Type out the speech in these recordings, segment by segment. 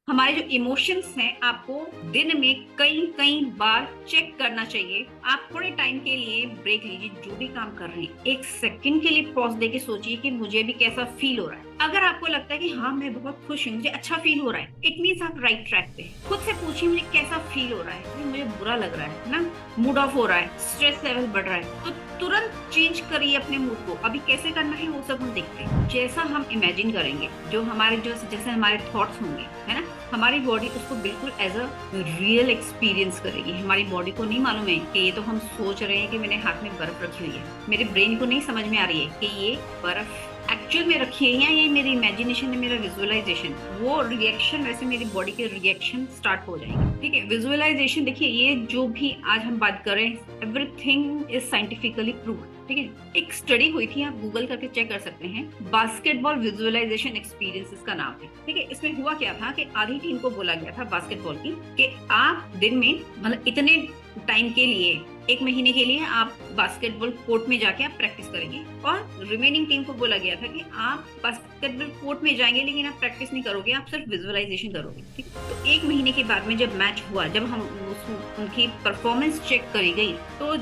हमारे जो इमोशंस हैं आपको दिन में कई कई बार चेक करना चाहिए। आप थोड़े टाइम के लिए ब्रेक लीजिए, जो भी काम कर रहे हैं एक सेकंड के लिए पॉज देके सोचिए कि मुझे भी कैसा फील हो रहा है। अगर आपको लगता है कि हाँ मैं बहुत खुश हूँ, मुझे अच्छा फील हो रहा है, इट मीन्स आप राइट ट्रैक पे हैं। खुद से पूछिए मुझे कैसा फील हो रहा है, मुझे बुरा लग रहा है ना, मूड ऑफ हो रहा है, स्ट्रेस लेवल बढ़ रहा है, तो तुरंत चेंज करिए अपने मूड को। अभी कैसे करना है वो सब हम देखते हैं। जैसा हम इमेजिन करेंगे, जो हमारे जो जैसे हमारे थॉट्स होंगे, है ना, हमारी बॉडी उसको बिल्कुल एज अ रियल एक्सपीरियंस करेगी। हमारी बॉडी को नहीं मालूम है कि ये तो हम सोच रहे हैं कि मेरे हाथ में बर्फ रखी हुई है, मेरे ब्रेन को नहीं समझ में आ रही है कि ये बर्फ एक्चुअल में रखी है या ये मेरी इमेजिनेशन है, मेरा विजुअलाइजेशन। वो रिएक्शन वैसे मेरी बॉडी के रिएक्शन स्टार्ट हो जाएंगे। ठीक है, विजुअलाइजेशन देखिए, ये जो भी आज हम बात कर रहे हैं एवरीथिंग इज साइंटिफिकली प्रूव। ठीक है, एक स्टडी हुई थी, आप गूगल करके चेक कर सकते हैं, बास्केटबॉल विजुअलाइजेशन एक्सपीरियंस इसका नाम है। ठीक है, इसमें हुआ क्या था कि आधी टीम को बोला गया था बास्केटबॉल की कि आप दिन में मतलब इतने टाइम के लिए, एक महीने के लिए आप बास्केटबॉल कोर्ट में जाके आप प्रैक्टिस करेंगे, और रिमेनिंग टीम को बोला गया था कि आप बास्केटबॉल कोर्ट में जाएंगे लेकिन आप प्रैक्टिस नहीं करोगे, आप सिर्फ विजुअलाइजेशन करोगे। ठीक है, तो एक महीने के बाद में जब मैच हुआ, जब हम उनकी परफॉर्मेंस चेक करी गई, तो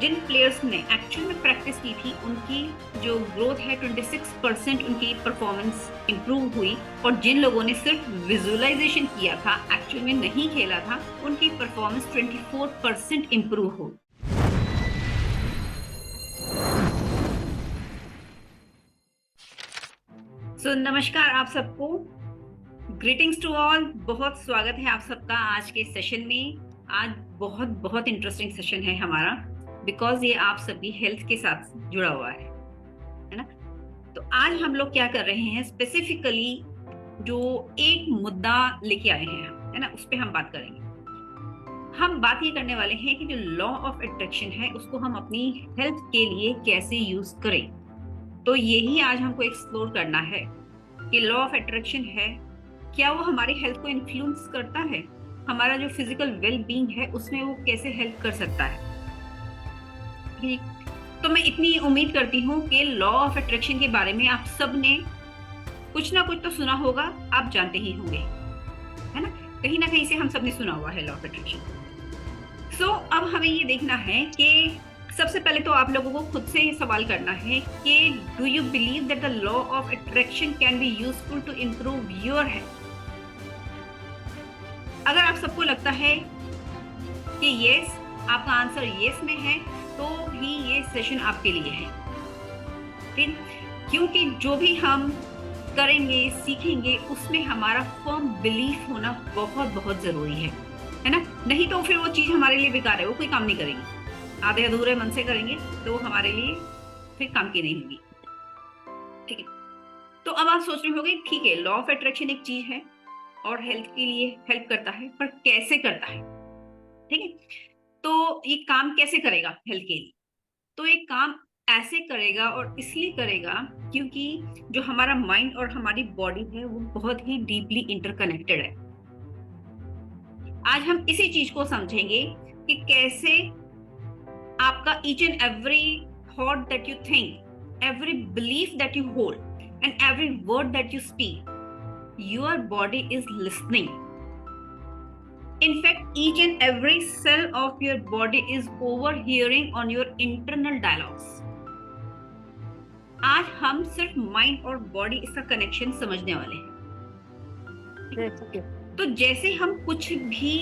जिन प्लेयर्स ने एक्चुअल में प्रैक्टिस की थी उनकी जो ग्रोथ है 26% उनकी परफॉर्मेंस इंप्रूव हुई, और जिन लोगों ने सिर्फ विजुअलाइजेशन किया था, एक्चुअल में नहीं खेला था, उनकी परफॉर्मेंस 24% इंप्रूव हुई। नमस्कार आप सबको, ग्रीटिंग्स टू ऑल, बहुत स्वागत है आप सबका आज के सेशन में। आज बहुत बहुत इंटरेस्टिंग सेशन है हमारा, बिकॉज ये आप सभी हेल्थ के साथ जुड़ा हुआ है ना। तो आज हम लोग क्या कर रहे हैं, स्पेसिफिकली जो एक मुद्दा लेके आए हैं, है ना, उस पर हम बात करेंगे। हम बात ये करने वाले हैं कि जो लॉ ऑफ अट्रैक्शन है उसको हम अपनी हेल्थ के लिए कैसे यूज करें। तो यही आज हमको एक्सप्लोर करना है कि लॉ ऑफ अट्रैक्शन है, क्या वो हमारी हेल्थ को इन्फ्लुएंस करता है, हमारा जो फिजिकल वेल बीइंग है उसमें वो कैसे हेल्प कर सकता है। तो मैं इतनी उम्मीद करती हूँ कि लॉ ऑफ अट्रैक्शन के बारे में आप सब ने कुछ ना कुछ तो सुना होगा, आप जानते ही होंगे, है ना कहीं से हम सब ने सुना हुआ है लॉ ऑफ अट्रैक्शन। अब हमें ये देखना है कि सबसे पहले तो आप लोगों को खुद से ये सवाल करना है कि do you believe that the law of attraction can be useful to improve your health. अगर आप सबको लगता है कि यस, आपका आंसर यस में है, तो ही ये सेशन आपके लिए है। ठीक, क्योंकि जो भी हम करेंगे सीखेंगे उसमें हमारा फर्म बिलीफ होना बहुत बहुत जरूरी है ना। नहीं तो फिर वो चीज हमारे लिए बेकार है, वो कोई काम नहीं करेगी। आधे अधूरे मन से करेंगे तो वो हमारे लिए फिर काम की नहीं होगी। ठीक है, तो अब आप सोच रहे होंगे ठीक है, लॉ ऑफ अट्रैक्शन एक चीज है और हेल्थ के लिए हेल्प करता है, पर कैसे करता है। ठीक है, तो ये काम कैसे करेगा हेल्थ के लिए। तो ये काम ऐसे करेगा और इसलिए करेगा क्योंकि जो हमारा माइंड और हमारी बॉडी है वो बहुत ही डीपली इंटरकनेक्टेड है। आज हम इसी चीज को समझेंगे कि कैसे आपका each and every thought that you think, every belief that you hold, and every word that you speak, your body is listening. In fact, each and every cell of your body is overhearing on your internal dialogues. आज हम सिर्फ mind और body इसका connection समझने वाले हैं। तो जैसे हम कुछ भी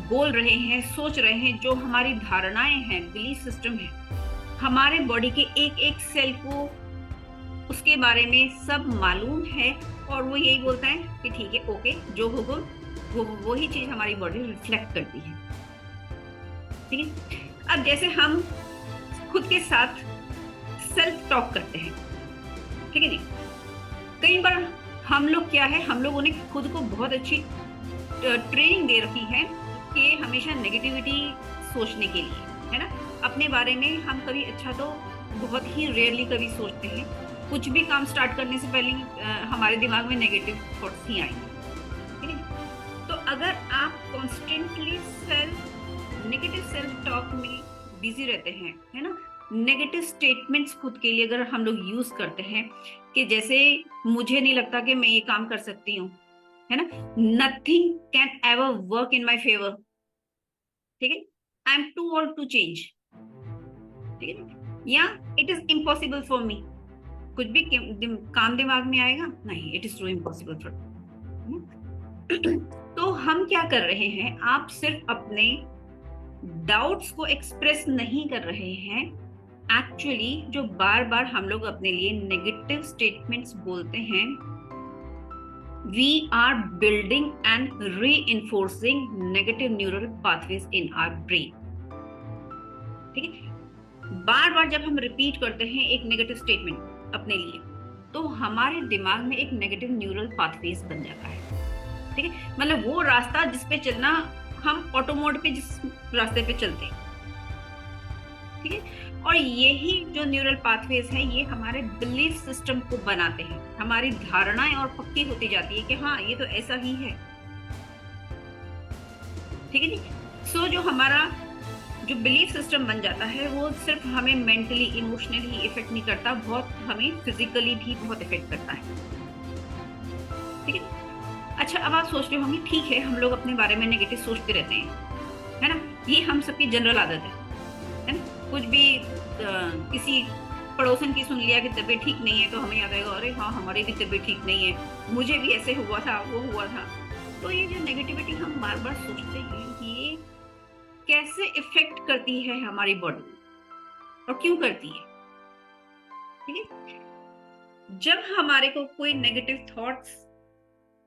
बोल रहे हैं, सोच रहे हैं, जो हमारी धारणाएं हैं, बिलीफ सिस्टम है, हमारे बॉडी के एक एक सेल को उसके बारे में सब मालूम है, और वो यही बोलता है कि ठीक है, ओके, जो होगा वो ही चीज हमारी बॉडी रिफ्लेक्ट करती है। ठीक है, अब जैसे हम खुद के साथ सेल्फ टॉक करते हैं, ठीक है नहीं, कई बार हम लोग क्या है, हम लोगों ने खुद को बहुत अच्छी ट्रेनिंग दे रखी है कि हमेशा नेगेटिविटी सोचने के लिए, है ना। अपने बारे में हम कभी अच्छा तो बहुत ही रेयरली कभी सोचते हैं, कुछ भी काम स्टार्ट करने से पहले हमारे दिमाग में नेगेटिव थॉट्स ही आएंगे। ठीक है, तो अगर आप कॉन्स्टेंटली नेगेटिव सेल्फ टॉक में बिजी रहते हैं, है ना, नेगेटिव स्टेटमेंट्स खुद के लिए अगर हम लोग यूज करते हैं कि जैसे मुझे नहीं लगता कि मैं ये काम कर सकती हूँ, है ना, nothing can ever work in my favour, ठीक है, I am too old to change, ठीक है, या it is impossible for me, कुछ भी काम दिमाग में आएगा, नहीं, it is too impossible for. तो हम क्या कर रहे हैं, आप सिर्फ अपने डाउट्स को एक्सप्रेस नहीं कर रहे हैं, एक्चुअली जो बार बार हम लोग अपने लिए नेगेटिव स्टेटमेंट्स बोलते हैं, we are building and reinforcing negative neural pathways in our brain, ठीक है, बार बार जब हम रिपीट करते हैं एक नेगेटिव स्टेटमेंट अपने लिए, तो हमारे दिमाग में एक नेगेटिव न्यूरल पाथवेज बन जाता है, ठीक है, मतलब वो रास्ता जिस पे चलना, हम ऑटो मोड पे जिस रास्ते पे चलते हैं, ठीक है, और यही जो न्यूरल पाथवेज है ये हमारे बिलीफ सिस्टम को बनाते हैं, हमारी धारणाएं और पक्की होती जाती है कि हाँ ये तो ऐसा ही है, ठीक है जी। सो जो हमारा जो बिलीफ सिस्टम बन जाता है वो सिर्फ हमें मेंटली इमोशनली इफेक्ट नहीं करता, बहुत हमें फिजिकली भी बहुत इफेक्ट करता है, ठीक है। अच्छा, अब आप सोच रहे होंगे ठीक है हम लोग अपने बारे में नेगेटिव सोचते रहते हैं, है ना, ये हम सबकी जनरल आदत है ना, कुछ भी किसी पड़ोसन की सुन लिया कि तबीयत ठीक नहीं है तो हमें याद आएगा अरे हाँ हमारी भी तबीयत ठीक नहीं है, मुझे भी ऐसे हुआ था, वो हुआ था। तो ये जो नेगेटिविटी हम बार बार सोचते हैं ये कैसे इफेक्ट करती है हमारी बॉडी और क्यों करती है, ठीक है। जब हमारे को कोई नेगेटिव थॉट्स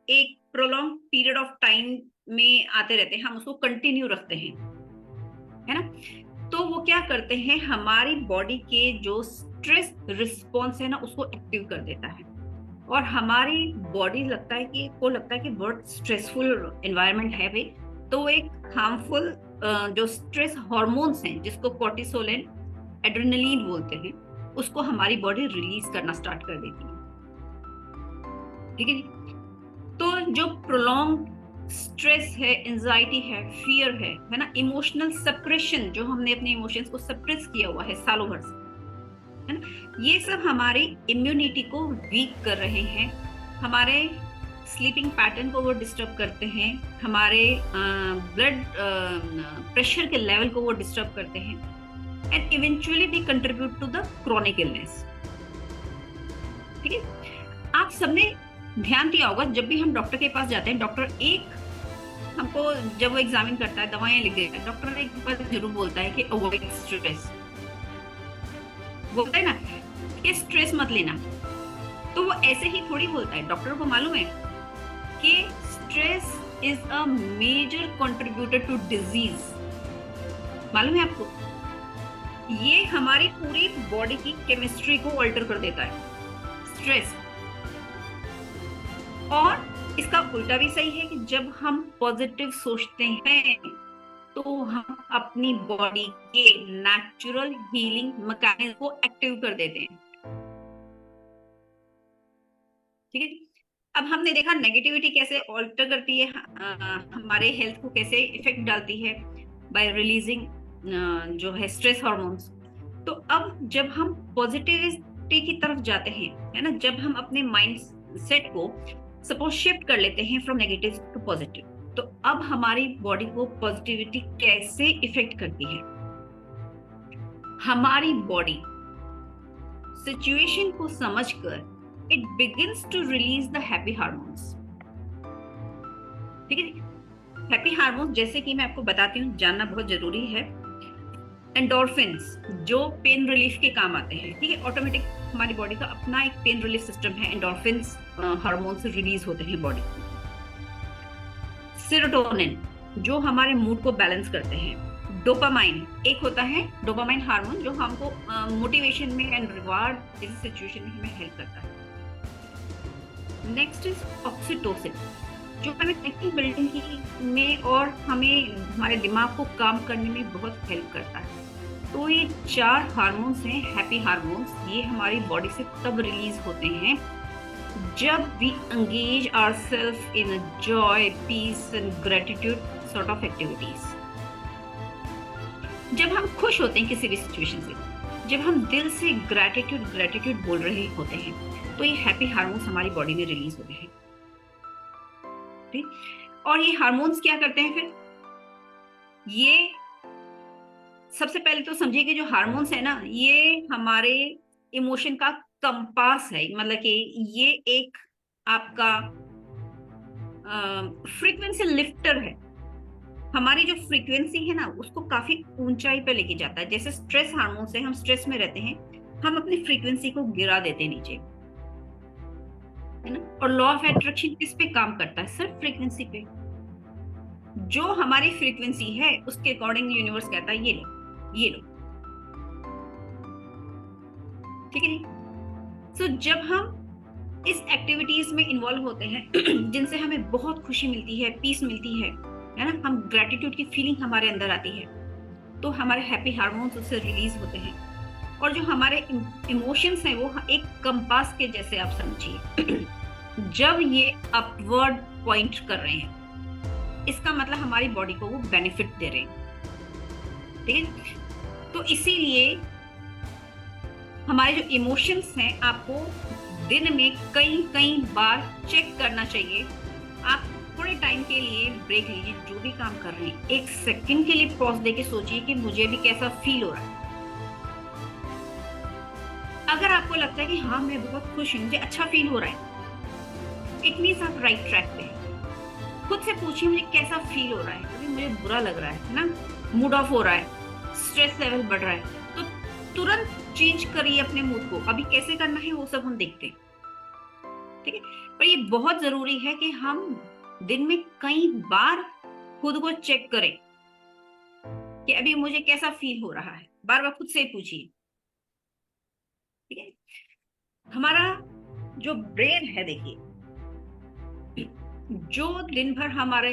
एक प्रोलॉन्ग पीरियड ऑफ टाइम में आते रहते हैं, हम उसको कंटिन्यू रखते हैं, है ना, तो वो क्या करते हैं, हमारी बॉडी के जो स्ट्रेस रिस्पॉन्स है ना उसको एक्टिव कर देता है, और हमारी बॉडी लगता है कि बहुत स्ट्रेसफुल एनवायरनमेंट है भाई, तो वो एक हार्मफुल जो स्ट्रेस हार्मोन्स हैं जिसको कॉर्टिसोल एंड एड्रेनलिन बोलते हैं, उसको हमारी बॉडी रिलीज करना स्टार्ट कर देती है, ठीक है जी। तो जो प्रोलॉन्ग स्ट्रेस है, एंजाइटी है, फियर है ना, इमोशनल सप्रेशन, जो हमने अपने इमोशंस को सप्रेस किया हुआ है सालों भर से, है ना, ये सब हमारी इम्यूनिटी को वीक कर रहे हैं, हमारे स्लीपिंग पैटर्न को वो डिस्टर्ब करते हैं, हमारे ब्लड प्रेशर के लेवल को वो डिस्टर्ब करते हैं, and eventually they contribute to the chronic illness, ठीक है। आप सबने ध्यान दिया होगा जब भी हम डॉक्टर के पास जाते हैं, डॉक्टर एक हमको जब वो एग्जामिन करता है, दवाएं लिख देता है, डॉक्टर एक बार जरूर बोलता है कि अवॉइड स्ट्रेस, बोलता है ना कि स्ट्रेस मत लेना, तो वो ऐसे ही थोड़ी बोलता है, डॉक्टर को मालूम है कि stress is a major contributor to disease, मालूम है आपको, ये हमारी पूरी बॉडी की केमिस्ट्री को अल्टर कर देता है स्ट्रेस। और इसका उल्टा भी सही है कि जब हम पॉजिटिव सोचते हैं तो हम अपनी बॉडी के नेचुरल हीलिंग मैकेनिज्म को एक्टिव कर देते हैं, ठीक है। अब हमने देखा नेगेटिविटी कैसे ऑल्टर करती है, हमारे हेल्थ को कैसे इफेक्ट डालती है बाय रिलीजिंग जो है स्ट्रेस हार्मोन्स। तो अब जब हम पॉजिटिविटी की तरफ जाते हैं, है ना, जब हम अपने माइंड सेट को सपोज शिफ्ट कर लेते हैं फ्रॉम नेगेटिव टू पॉजिटिव, तो अब हमारी बॉडी को पॉजिटिविटी कैसे इफेक्ट करती है, हमारी बॉडी सिचुएशन को समझकर it begins to release the happy hormones, ठीक है। हैप्पी हार्मोन्स जैसे कि मैं आपको बताती हूँ, जानना बहुत जरूरी है। एंडोर्फिन्स जो पेन रिलीफ के काम आते हैं, ठीक है, ऑटोमेटिक हमारी बॉडी का अपना एक पेन रिलीफ सिस्टम है, एंडोर्फिन्स हार्मोन से रिलीज होते हैं बॉडी। सेरोटोनिन जो हमारे मूड को बैलेंस करते हैं। डोपामाइन एक होता है डोपामाइन हार्मोन जो हमको मोटिवेशन में एंड रिवार्ड जैसी सिचुएशन में हमें हेल्प करता है। नेक्स्ट इज ऑक्सीटोसिन जो हमें थिंकिंग बिल्डिंग की में और हमें हमारे दिमाग को काम करने में बहुत हेल्प करता है। तो ये 4 हार्मोन्स हैं हैप्पी हार्मोन्स, ये हमारी बॉडी से तब रिलीज होते हैं जब we engage ourselves in a joy, peace and gratitude sort of activities. जब हम खुश होते हैं किसी भी सिचुएशन से, जब हम दिल से ग्रेटिट्यूड बोल रहे होते हैं, तो ये हैप्पी हार्मोन्स हमारी बॉडी में रिलीज होते हैं। ठीक। और ये हार्मोन्स क्या करते हैं फिर, ये सबसे पहले तो समझिए कि जो हार्मोन्स है ना, ये हमारे इमोशन का कंपास है। मतलब कि ये एक आपका फ्रीक्वेंसी लिफ्टर है। हमारी जो फ्रीक्वेंसी है ना, उसको काफी ऊंचाई पे लेके जाता है। जैसे स्ट्रेस हार्मोन से हम स्ट्रेस में रहते हैं, हम अपनी फ्रीक्वेंसी को गिरा देते हैं नीचे, है ना। और लॉ ऑफ अट्रैक्शन किस पे काम करता है, सिर्फ फ्रीक्वेंसी पे। जो हमारी फ्रीक्वेंसी है उसके अकॉर्डिंग यूनिवर्स कहता है ये लो, ये लो, ठीक है जी। सो जब हम इस एक्टिविटीज में इन्वॉल्व होते हैं जिनसे हमें बहुत खुशी मिलती है, पीस मिलती है ना, हम ग्रेटिट्यूड की फीलिंग हमारे अंदर आती है, तो हमारे हैप्पी हार्मोन्स उससे रिलीज होते हैं। और जो हमारे इमोशंस हैं वो एक कंपास के जैसे आप समझिए जब ये अपवर्ड पॉइंट कर रहे हैं, इसका मतलब हमारी बॉडी को वो बेनिफिट दे रहे हैं, ठीक है। तो इसीलिए हमारे जो इमोशंस हैं, आपको दिन में कई कई बार चेक करना चाहिए। आप थोड़े टाइम के लिए ब्रेक लीजिए, जो भी काम कर रहे हैं, एक सेकंड के लिए पॉज देके सोचिए कि मुझे भी कैसा फील हो रहा है। अगर आपको लगता है कि हाँ मैं बहुत खुश हूँ, मुझे अच्छा फील हो रहा है, इट मीन्स आप राइट ट्रैक पे हैं। खुद से पूछिए मुझे कैसा फील हो रहा है। अभी मुझे बुरा लग रहा है ना, मूड ऑफ हो रहा है, स्ट्रेस लेवल बढ़ रहा है, तो तुरंत चेंज करिए अपने मूड को। अभी कैसे करना है वो सब हम देखते हैं, ठीक है। पर ये बहुत जरूरी है कि हम दिन में कई बार खुद को चेक करें कि अभी मुझे कैसा फील हो रहा है। बार बार खुद से पूछिए, ठीक है। हमारा जो ब्रेन है, देखिए, जो दिन भर हमारे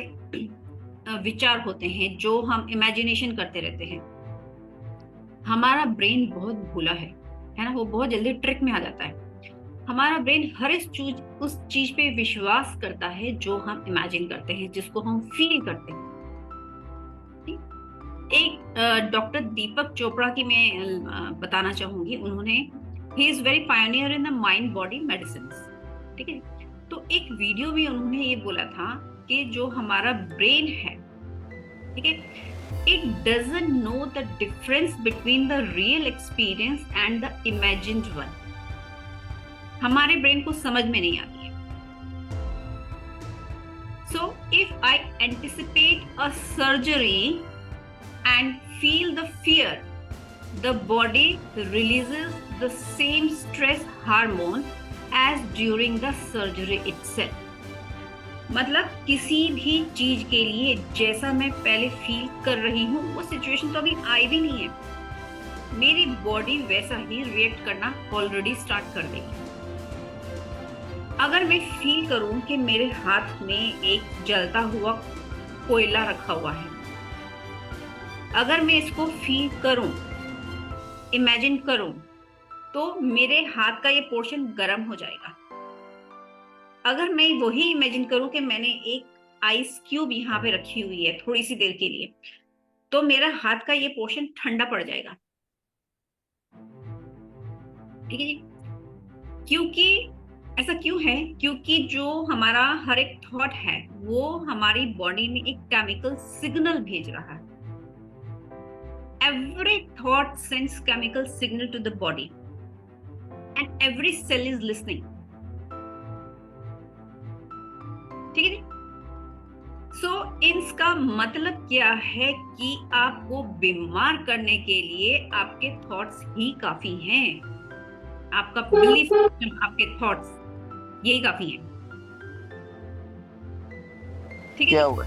विचार होते हैं, जो हम इमेजिनेशन करते रहते हैं, हमारा ब्रेन बहुत भोला है ना, वो बहुत जल्दी ट्रिक में आ जाता है। हमारा ब्रेन हर उस चीज पे विश्वास करता है जो हम इमेजिन करते हैं, जिसको हम फील करते हैं। एक डॉक्टर दीपक चोपड़ा की मैं बताना चाहूंगी। उन्होंने, he is very pioneer in the mind body medicine, ठीक है। तो एक वीडियो में उन्होंने ये बोला था कि जो हमारा ब्रेन है, ठीक है, it doesn't know the difference between the real experience and the imagined one. हमारे ब्रेन को समझ में नहीं आती है। So if I anticipate a surgery and feel the fear, the body releases the same stress hormone as during the surgery itself. मतलब किसी भी चीज के लिए जैसा मैं पहले फील कर रही हूँ, वो सिचुएशन तो अभी आई भी नहीं है, मेरी बॉडी वैसा ही रिएक्ट करना ऑलरेडी स्टार्ट कर देगी। अगर मैं फील करूं कि मेरे हाथ में एक जलता हुआ कोयला रखा हुआ है, अगर मैं इसको फील करूं, इमेजिन करूं, तो मेरे हाथ का ये पोर्शन गर्म हो जाएगा। अगर मैं वही इमेजिन करूं कि मैंने एक आइस क्यूब यहाँ पे रखी हुई है थोड़ी सी देर के लिए, तो मेरा हाथ का ये पोर्शन ठंडा पड़ जाएगा, ठीक है जी। क्योंकि ऐसा क्यों है? क्योंकि जो हमारा हर एक थॉट है वो हमारी बॉडी में एक केमिकल सिग्नल भेज रहा है। Every thought sends chemical signal to the body and every cell is listening, ठीक है। सो इसका मतलब क्या है कि आपको बीमार करने के लिए आपके थॉट्स ही काफी हैं। आपका बिलीफ सिस्टम, आपके थॉट्स, यही काफी हैं, ठीक है। क्या हुआ?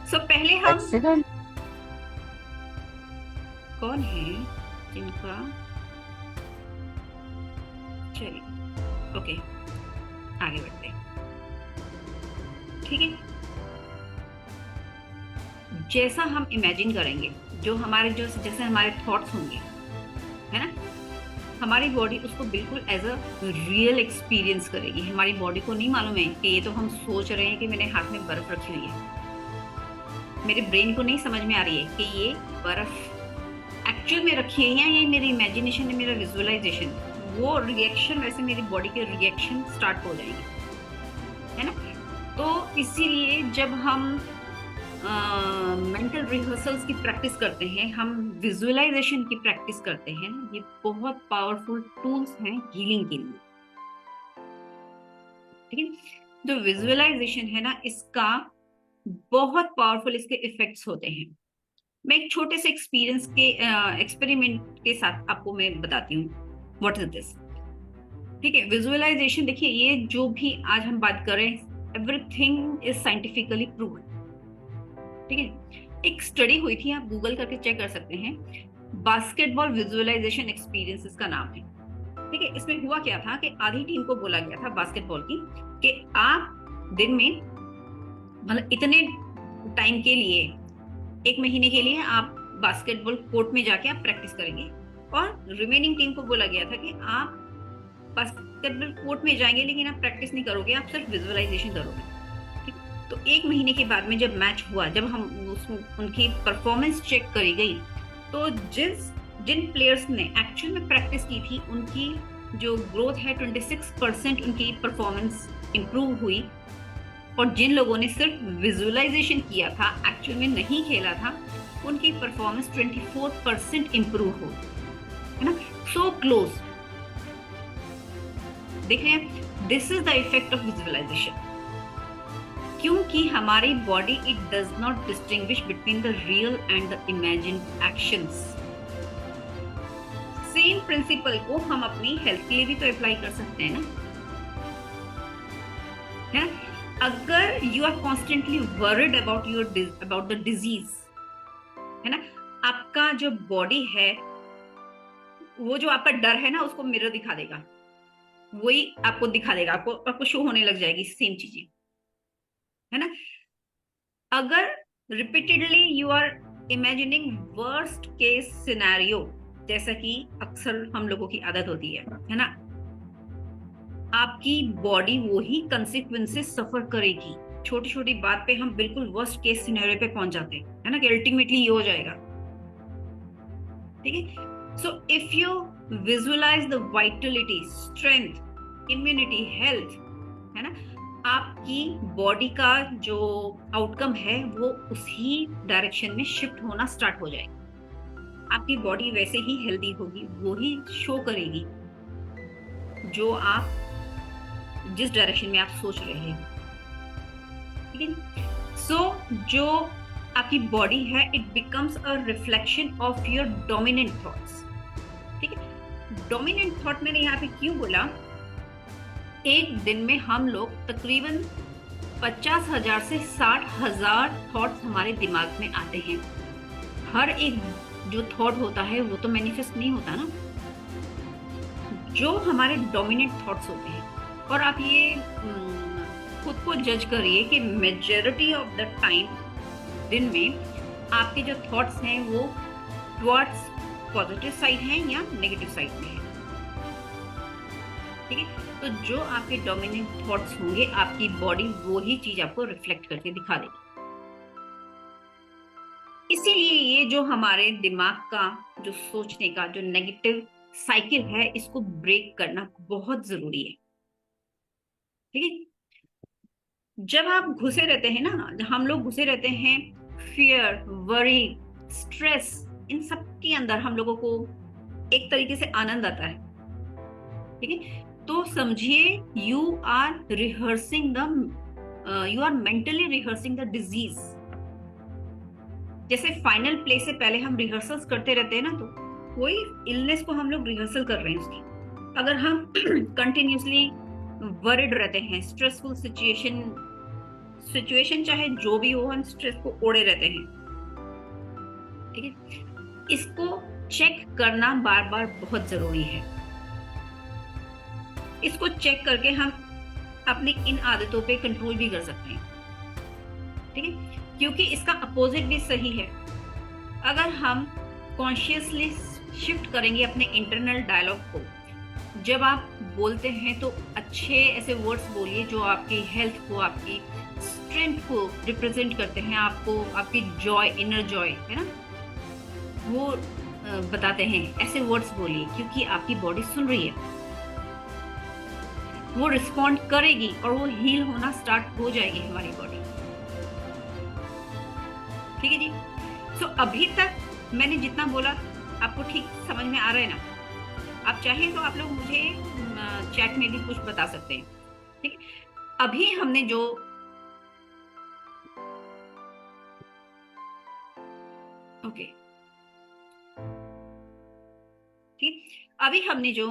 सो पहले हम एक्सीडेंट? कौन है जिनका, चलिए ओके आगे बढ़ते हैं, ठीक है। जैसा हम इमेजिन करेंगे, जो हमारे जैसे हमारे थॉट्स होंगे, है ना, हमारी बॉडी उसको बिल्कुल एज अ रियल एक्सपीरियंस करेगी। हमारी बॉडी को नहीं मालूम है कि ये तो हम सोच रहे हैं कि मेरे हाथ में बर्फ रखी हुई है। मेरे ब्रेन को नहीं समझ में आ रही है कि ये बर्फ एक्चुअल में रखी है या ये मेरी इमेजिनेशन है, मेरा विजुअलाइजेशन। वो रिएक्शन, वैसे मेरी बॉडी के रिएक्शन स्टार्ट हो जाएंगे, है ना। तो इसीलिए जब हम मेंटल रिहर्सल्स की प्रैक्टिस करते हैं, हम विजुअलाइजेशन की प्रैक्टिस करते हैं, ये बहुत पावरफुल टूल्स हैं हीलिंग के लिए। ठीक है, जो विजुअलाइजेशन है ना, इसका बहुत पावरफुल इसके इफेक्ट्स होते हैं। मैं एक छोटे से एक्सपेरिमेंट के साथ आपको मैं बताती हूँ व्हाट इज दिस। ठीक है, विजुअलाइजेशन देखिए, ये जो भी आज हम बात कर रहे हैं, एवरीथिंग इज साइंटिफिकली प्रूव्ड। ठीक है, एक स्टडी हुई थी, आप गूगल करके चेक कर सकते हैं, बास्केटबॉल विजुअलाइजेशन एक्सपीरियंस इसका नाम है। ठीक है, इसमें हुआ क्या था कि आधी टीम को बोला गया था बास्केटबॉल की कि आप दिन में मतलब इतने टाइम के लिए, 1 महीने के लिए आप बास्केटबॉल कोर्ट में जाके आप प्रैक्टिस करेंगे, और रिमेनिंग टीम को बोला गया था कि आप बास्केटबॉल कोर्ट में जाएंगे लेकिन आप प्रैक्टिस नहीं करोगे, आप सिर्फ विजुअलाइजेशन करोगे। ठीक, तो 1 महीने के बाद में जब मैच हुआ, जब हम उनकी परफॉर्मेंस चेक करी गई, तो जिन प्लेयर्स ने एक्चुअल में प्रैक्टिस की थी, उनकी जो ग्रोथ है 26% उनकी परफॉर्मेंस इंप्रूव हुई, और जिन लोगों ने सिर्फ विजुअलाइजेशन किया था, एक्चुअल में नहीं खेला था, उनकी परफॉर्मेंस 24% इंप्रूव हो, है ना, सो क्लोज। देख रहे हैं, this is the effect of visualisation. क्योंकि हमारी body it does not distinguish between the real and the imagined actions. Same principle को हम अपनी हेल्थ के लिए भी तो अप्लाई कर सकते हैं ना, है? अगर you are constantly worried about the disease, है ना, आपका जो बॉडी है, वो जो आपका डर है ना, उसको मिरर दिखा देगा, वही आपको दिखा देगा, आपको शो होने लग जाएगी सेम चीजें, है ना। अगर repeatedly you are imagining worst case scenario, जैसा कि अक्सर हम लोगों की आदत होती है ना, आपकी बॉडी वही कंसिक्वेंसेस सफर करेगी। छोटी छोटी बात पे हम बिल्कुल वर्स्ट केस सिनेरियो पे पहुंच जाते हैं, है ना, कि अल्टीमेटली ये हो जाएगा। ठीक है, so if you visualise the vitality, strength, immunity, health, है ना, आपकी बॉडी का जो आउटकम है वो उसी डायरेक्शन में शिफ्ट होना स्टार्ट हो जाएगा। आपकी बॉडी वैसे ही हेल्दी होगी, वो ही शो करेगी जो आप जिस डायरेक्शन में आप सोच रहे हैं। ठीक है, सो जो आपकी बॉडी है, it becomes a reflection of your dominant thoughts. ठीक है, डोमिनेंट थॉट मैंने यहाँ पे क्यों बोला, एक दिन में हम लोग तकरीबन 50,000 से 60,000 थॉट्स हमारे दिमाग में आते हैं। हर एक जो थॉट होता है वो तो मैनिफेस्ट नहीं होता ना, जो हमारे डोमिनेंट थॉट्स होते हैं। और आप ये खुद को जज करिए कि मेजॉरिटी ऑफ द टाइम दिन में आपके जो थॉट्स हैं वो टुवर्ड्स पॉजिटिव साइड हैं या नेगेटिव साइड में है। ठीक है, तो जो आपके डोमिनेंट थॉट्स होंगे, आपकी बॉडी वो ही चीज आपको रिफ्लेक्ट करके दिखा देगी। इसीलिए ये जो हमारे दिमाग का जो सोचने का जो नेगेटिव साइकिल है, इसको ब्रेक करना बहुत जरूरी है। ठीक है, जब आप घुसे रहते हैं ना, हम लोग घुसे रहते हैं फियर, वरी, स्ट्रेस, इन सब के अंदर हम लोगों को एक तरीके से आनंद आता है। ठीक है, तो समझिए you are mentally rehearsing the disease. जैसे फाइनल प्ले से पहले हम रिहर्सल्स करते रहते हैं ना, तो कोई इलनेस को हम लोग रिहर्सल कर रहे हैं उसकी। अगर हम कंटिन्यूसली वरिड रहते हैं, स्ट्रेसफुल सिचुएशन चाहे जो भी हो, हम स्ट्रेस को ओढ़े रहते हैं। ठीक है, इसको चेक करना बार बार बहुत जरूरी है। इसको चेक करके हम अपनी इन आदतों पे कंट्रोल भी कर सकते हैं। ठीक है, क्योंकि इसका अपोजिट भी सही है। अगर हम कॉन्शियसली शिफ्ट करेंगे अपने इंटरनल डायलॉग को, जब आप बोलते हैं तो अच्छे ऐसे वर्ड्स बोलिए जो आपकी हेल्थ को, आपकी स्ट्रेंथ को रिप्रेजेंट करते हैं, आपको आपकी जॉय, इनर जॉय, है ना, वो बताते हैं। ऐसे वर्ड्स बोलिए क्योंकि आपकी बॉडी सुन रही है। वो रिस्पॉन्ड करेगी और वो हील होना स्टार्ट हो जाएगी हमारी बॉडी। ठीक है जी। सो अभी तक मैंने जितना बोला आपको ठीक समझ में आ रहा है ना? आप चाहें तो आप लोग मुझे चैट में भी कुछ बता सकते हैं। ठीक है, अभी हमने जो ओके ठीक, अभी हमने जो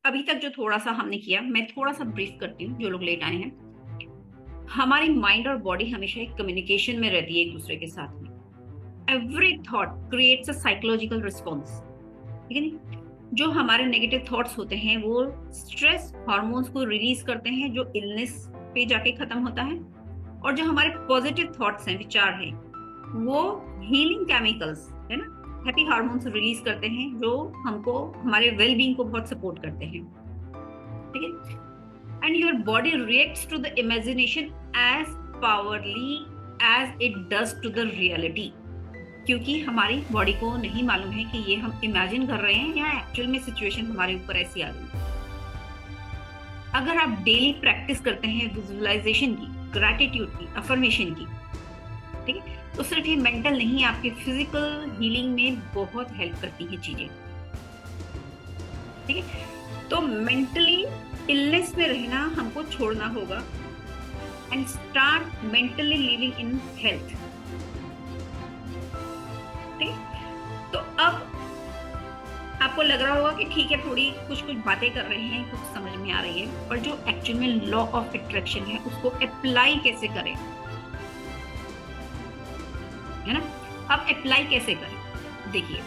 अभी तक जो थोड़ा सा हमने किया, मैं थोड़ा सा ब्रीफ करती हूँ जो लोग लेट आए हैं। हमारी माइंड और बॉडी हमेशा एक कम्युनिकेशन में रहती है एक दूसरे के साथ में। Every thought creates a psychological response. ठीक है नहीं? जो हमारे नेगेटिव थॉट्स होते हैं वो स्ट्रेस हार्मोन्स को रिलीज करते हैं जो इलनेस पे जाके खत्म होता है, और जो हमारे पॉजिटिव थॉट्स हैं, विचार हैं, वो हीलिंग केमिकल्स है ना, हैप्पी हार्मोन्स रिलीज करते हैं जो हमको हमारे वेलबींग को बहुत सपोर्ट करते हैं। ठीक है, and your body reacts to the imagination as powerfully as it does to the reality, क्योंकि हमारी बॉडी को नहीं मालूम है कि ये हम इमेजिन कर रहे हैं या एक्चुअल में सिचुएशन हमारे ऊपर ऐसी आ रही है। अगर आप डेली प्रैक्टिस करते हैं विजुअलाइजेशन की, ग्रैटिट्यूड की, अफर्मेशन की, ठीक है, तो सिर्फ ये मेंटल नहीं, आपके फिजिकल हीलिंग में बहुत हेल्प करती है चीजें। ठीक है, तो मेंटली इलनेस में रहना हमको छोड़ना होगा and start mentally living in health. तो अब आपको लग रहा होगा कि ठीक है, थोड़ी कुछ कुछ बातें कर रहे हैं, कुछ समझ में आ रही है, और जो एक्चुअल में लॉ ऑफ अट्रैक्शन है उसको अप्लाई कैसे करें, है ना? अब अप्लाई कैसे करें, देखिए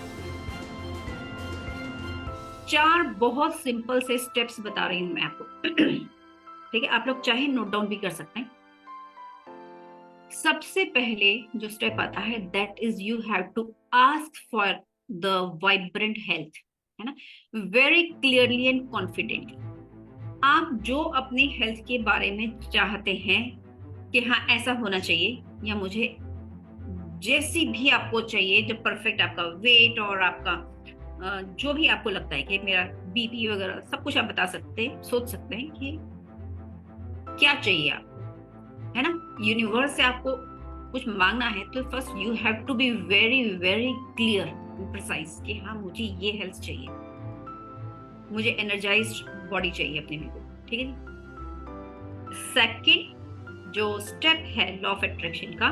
4 बहुत सिंपल से स्टेप्स बता रही हूं मैं आपको। ठीक है, आप लोग चाहे नोट डाउन भी कर सकते हैं। सबसे पहले जो स्टेप आता है that is you have to ask for the vibrant health, है ना, वेरी क्लियरली एंड कॉन्फिडेंटली। आप जो अपनी हेल्थ के बारे में चाहते हैं कि हाँ ऐसा होना चाहिए, या मुझे जैसी भी आपको चाहिए, जो परफेक्ट आपका वेट और आपका जो भी आपको लगता है कि मेरा बीपी वगैरह सब कुछ आप बता सकते हैं, सोच सकते हैं कि क्या चाहिए आपको, है ना। यूनिवर्स से आपको कुछ मांगना है तो first you have to be very very clear and precise कि हाँ मुझे ये हेल्थ चाहिए, मुझे एनर्जाइज्ड बॉडी चाहिए अपने में को। ठीक है जी। सेकंड जो स्टेप है लॉ ऑफ अट्रैक्शन का,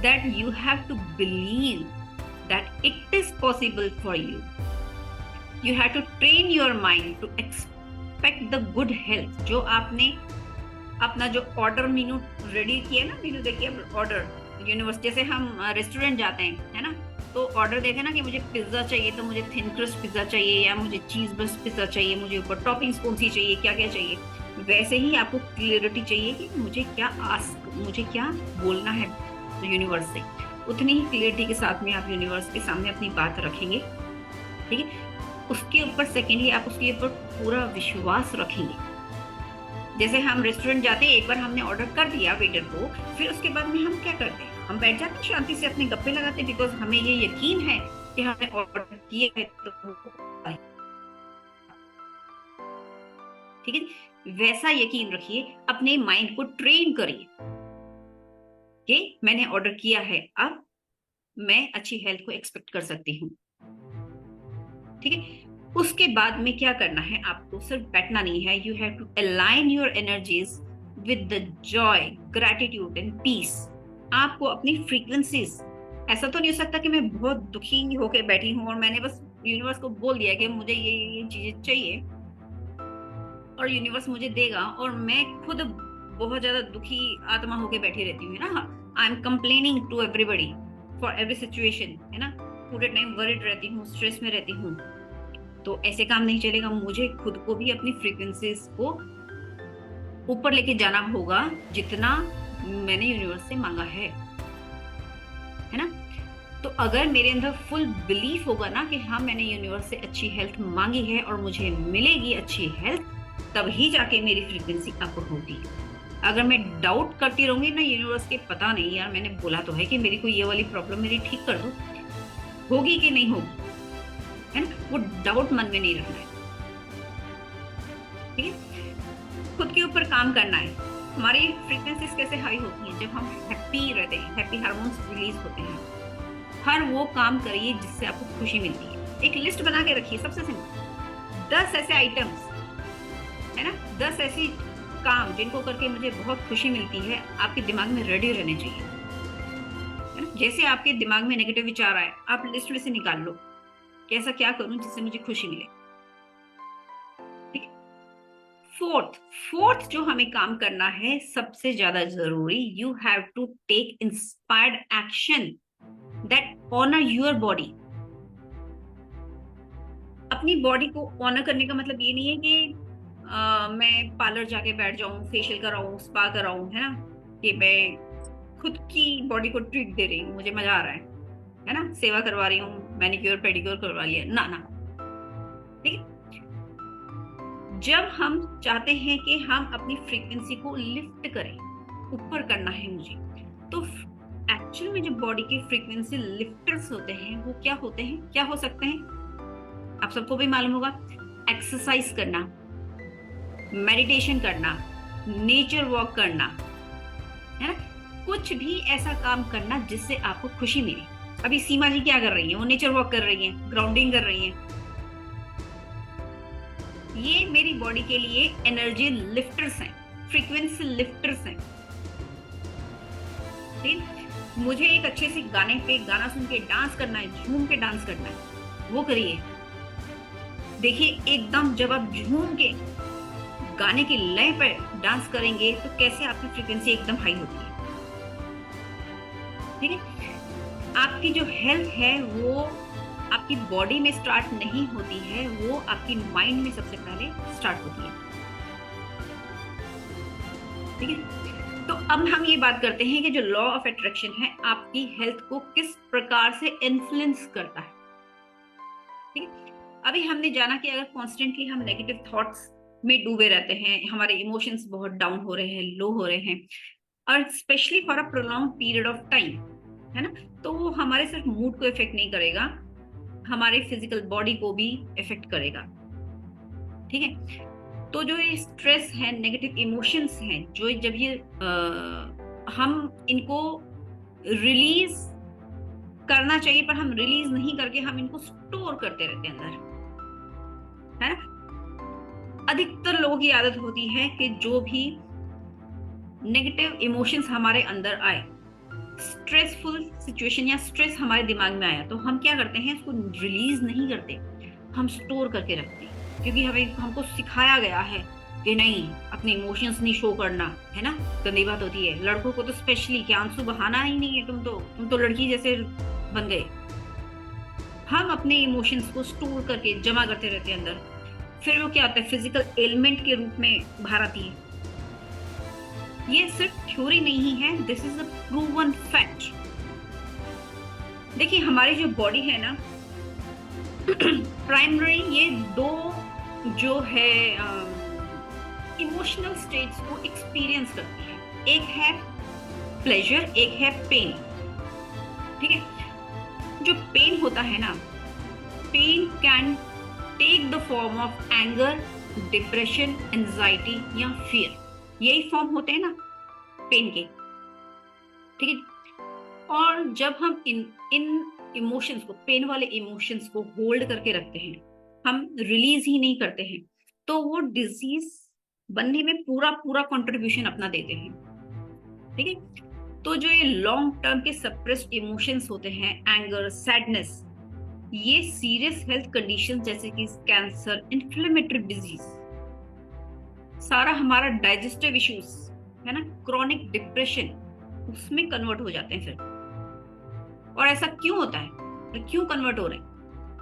that you have to believe that it is possible for you. You have to train your mind to expect the good health. जो आपने अपना जो ऑर्डर मेनू रेडी किया ना, मेनू देखिए ऑर्डर यूनिवर्स, जैसे हम रेस्टोरेंट जाते हैं, है ना, तो ऑर्डर देखे ना कि मुझे पिज्जा चाहिए तो मुझे थिन क्रस्ट पिज्जा चाहिए, या मुझे चीज बस पिज्जा चाहिए, मुझे ऊपर टॉपिंग्स कौन सी चाहिए, क्या क्या चाहिए। वैसे ही आपको क्लियरिटी चाहिए कि मुझे क्या आस्क, मुझे क्या बोलना है यूनिवर्स से। उतनी ही क्लियरिटी के साथ में आप यूनिवर्स के सामने अपनी बात रखेंगे। ठीक है, उसके ऊपर सेकेंडली आप उसके ऊपर पूरा विश्वास रखेंगे। जैसे हम रेस्टोरेंट जाते हैं, एक बार हमने ऑर्डर कर दिया वेटर को, फिर उसके बाद में हम क्या करते हैं, हम बैठ जाते हैं शांति से अपने गप्पे लगाते हैं, बिकॉज हमें ये यकीन है कि हमने ऑर्डर किया है तो। ठीक है, वैसा यकीन रखिए, अपने माइंड को ट्रेन करिए कि मैंने ऑर्डर किया है, अब मैं अच्छी हेल्थ को एक्सपेक्ट कर सकती हूँ। ठीक है, उसके बाद में क्या करना है, आपको सिर्फ बैठना नहीं है, you have to align your energies with the joy, gratitude and peace. आपको अपनी फ्रीक्वेंसीज, ऐसा तो नहीं हो सकता कि मैं बहुत दुखी होकर बैठी हूँ और मैंने बस यूनिवर्स को बोल दिया कि मुझे ये चीजें चाहिए और यूनिवर्स मुझे देगा, और मैं खुद बहुत ज्यादा दुखी आत्मा होकर बैठी रहती हूँ ना, I am complaining to everybody for every situation, है ना, पूरे टाइम वरिड रहती हूँ, स्ट्रेस में रहती हूँ। तो ऐसे काम नहीं चलेगा, मुझे खुद को भी अपनी फ्रीक्वेंसीज को ऊपर लेके जाना होगा जितना मैंने यूनिवर्स से मांगा है ना। तो अगर मेरे अंदर फुल बिलीफ होगा ना कि हाँ मैंने यूनिवर्स से अच्छी हेल्थ मांगी है और मुझे मिलेगी अच्छी हेल्थ, तभी जाके मेरी फ्रीक्वेंसी अप होगी। अगर मैं डाउट करती रहूंगी ना यूनिवर्स के, पता नहीं यार मैंने बोला तो है कि मेरी को ये वाली प्रॉब्लम मेरी ठीक कर दो, होगी कि नहीं होगी, है ना, वो डाउट मन में नहीं रखना है। ठीक है, खुद के ऊपर काम करना है। हमारी फ्रीक्वेंसीज कैसे हाई होती हैं? जब हम हैप्पी रहते हैं, हैप्पी हार्मोन्स रिलीज होते हैं। हर वो काम करिए जिससे आपको खुशी मिलती है। एक लिस्ट बना के रखिए, सबसे सिंपल 10 ऐसे आइटम्स है ना, 10 ऐसी काम जिनको करके मुझे बहुत खुशी मिलती है, आपके दिमाग में रेडी रहने चाहिए, है ना। जैसे आपके दिमाग में नेगेटिव विचार आए, आप लिस्ट में से निकाल लो कि ऐसा क्या करूं जिससे मुझे खुशी मिले। ठीक है। फोर्थ जो हमें काम करना है, सबसे ज्यादा जरूरी, you have to take inspired action that honour your body. अपनी बॉडी को ऑनर करने का मतलब ये नहीं है कि मैं पार्लर जाके बैठ जाऊं, फेशियल कराऊं, स्पा कराऊं, है ना, कि मैं खुद की बॉडी को ट्रीट दे रही हूँ, मुझे मजा आ रहा है ना, सेवा करवा रही हूँ, मैनिक्योर पेडिक्योर करवा लिया, ना ना। ठीक है। जब हम चाहते हैं कि हम अपनी फ्रीक्वेंसी को लिफ्ट करें, ऊपर करना है मुझे, तो एक्चुअल में जो बॉडी के फ्रीक्वेंसी लिफ्टर्स होते हैं वो क्या होते हैं, क्या हो सकते हैं, आप सबको भी मालूम होगा। एक्सरसाइज करना, मेडिटेशन करना, नेचर वॉक करना, है ना, कुछ भी ऐसा काम करना जिससे आपको खुशी मिले। अभी सीमा जी क्या कर रही है? वो नेचर वॉक कर रही है, ग्राउंडिंग कर रही है। ये मेरी बॉडी के लिए एनर्जी लिफ्टर्स हैं, फ्रीक्वेंसी लिफ्टर्स हैं। ठीक, मुझे एक अच्छे से गाने पे गाना सुन के डांस करना है, झूम के डांस करना है, वो करिए। देखिए, एकदम जब आप झूम के गाने की लय पर डांस करेंगे तो कैसे आपकी फ्रीक्वेंसी एकदम हाई होती है। ठीक है। आपकी जो हेल्थ है वो आपकी बॉडी में स्टार्ट नहीं होती है, वो आपकी माइंड में सबसे पहले स्टार्ट होती है। ठीक है। तो अब हम ये बात करते हैं कि जो लॉ ऑफ अट्रैक्शन है आपकी हेल्थ को किस प्रकार से इन्फ्लुएंस करता है। ठीक है। अभी हमने जाना कि अगर कॉन्स्टेंटली हम नेगेटिव थॉट्स में डूबे रहते हैं, हमारे इमोशंस बहुत डाउन हो रहे हैं, लो हो रहे हैं, और specially for a prolong period of time, है ना, तो वो हमारे सिर्फ मूड को इफेक्ट नहीं करेगा, हमारे फिजिकल बॉडी को भी इफेक्ट करेगा। ठीक है। तो जो ये स्ट्रेस है, नेगेटिव इमोशंस हैं, जो जब ये हम इनको रिलीज करना चाहिए पर हम रिलीज नहीं करके हम इनको स्टोर करते रहते हैं अंदर, है ना। अधिकतर लोगों की आदत होती है कि जो भी नेगेटिव इमोशंस हमारे अंदर आए, स्ट्रेसफुल सिचुएशन या स्ट्रेस हमारे दिमाग में आया, तो हम क्या करते हैं, उसको रिलीज नहीं करते, हम स्टोर करके रखते हैं, क्योंकि हमको सिखाया गया है कि नहीं, अपने इमोशंस नहीं शो करना, है ना। गंदी बात होती है, लड़कों को तो स्पेशली, कि आंसू बहाना ही नहीं है, तुम तो लड़की जैसे बन गए। हम अपने इमोशंस को स्टोर करके जमा करते रहते हैं अंदर, फिर वो क्या होता है, फिजिकल एलिमेंट के रूप में बाहर आती है। ये सिर्फ थ्योरी नहीं है, this is a proven fact. देखिए, हमारी जो बॉडी है ना, प्राइमरी ये दो जो है इमोशनल स्टेट्स को एक्सपीरियंस करती है, एक है प्लेजर, एक है पेन। ठीक है। जो पेन होता है ना, pain can take the form of anger, depression, anxiety या फियर, यही फॉर्म होते हैं ना पेन के। ठीक है। और जब हम इन इमोशंस को, पेन वाले इमोशंस को होल्ड करके रखते हैं, हम रिलीज ही नहीं करते हैं, तो वो डिजीज बनने में पूरा कंट्रीब्यूशन अपना देते हैं। ठीक है। तो जो ये लॉन्ग टर्म के सप्रेस्ड इमोशंस होते हैं, एंगर, सैडनेस, ये सीरियस हेल्थ कंडीशन जैसे कि कैंसर, इन्फ्लेमेटरी डिजीज, सारा हमारा डाइजेस्टिव इश्यूज, है ना, क्रोनिक डिप्रेशन, उसमें कन्वर्ट हो जाते हैं फिर। और ऐसा क्यों होता है, क्यों कन्वर्ट हो रहे हैं?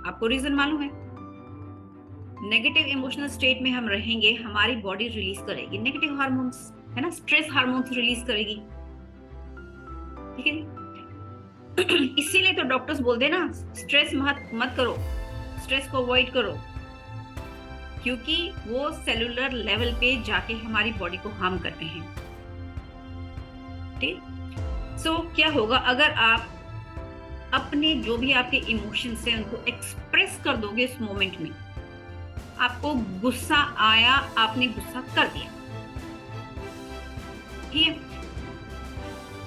आपको रीजन मालूम है? नेगेटिव इमोशनल स्टेट में हम रहेंगे, हमारी बॉडी रिलीज करेगी नेगेटिव हार्मोन्स, है ना, स्ट्रेस हार्मोन्स रिलीज करेगी। ठीक है। इसीलिए तो डॉक्टर्स बोलते हैं ना, स्ट्रेस मत करो, स्ट्रेस को अवॉइड करो, क्योंकि वो सेलुलर लेवल पे जाके हमारी बॉडी को हार्म करते हैं। ठीक। सो क्या होगा अगर आप अपने जो भी आपके इमोशंस हैं उनको एक्सप्रेस कर दोगे इस मोमेंट में, आपको गुस्सा आया, आपने गुस्सा कर दिया, ठीक है,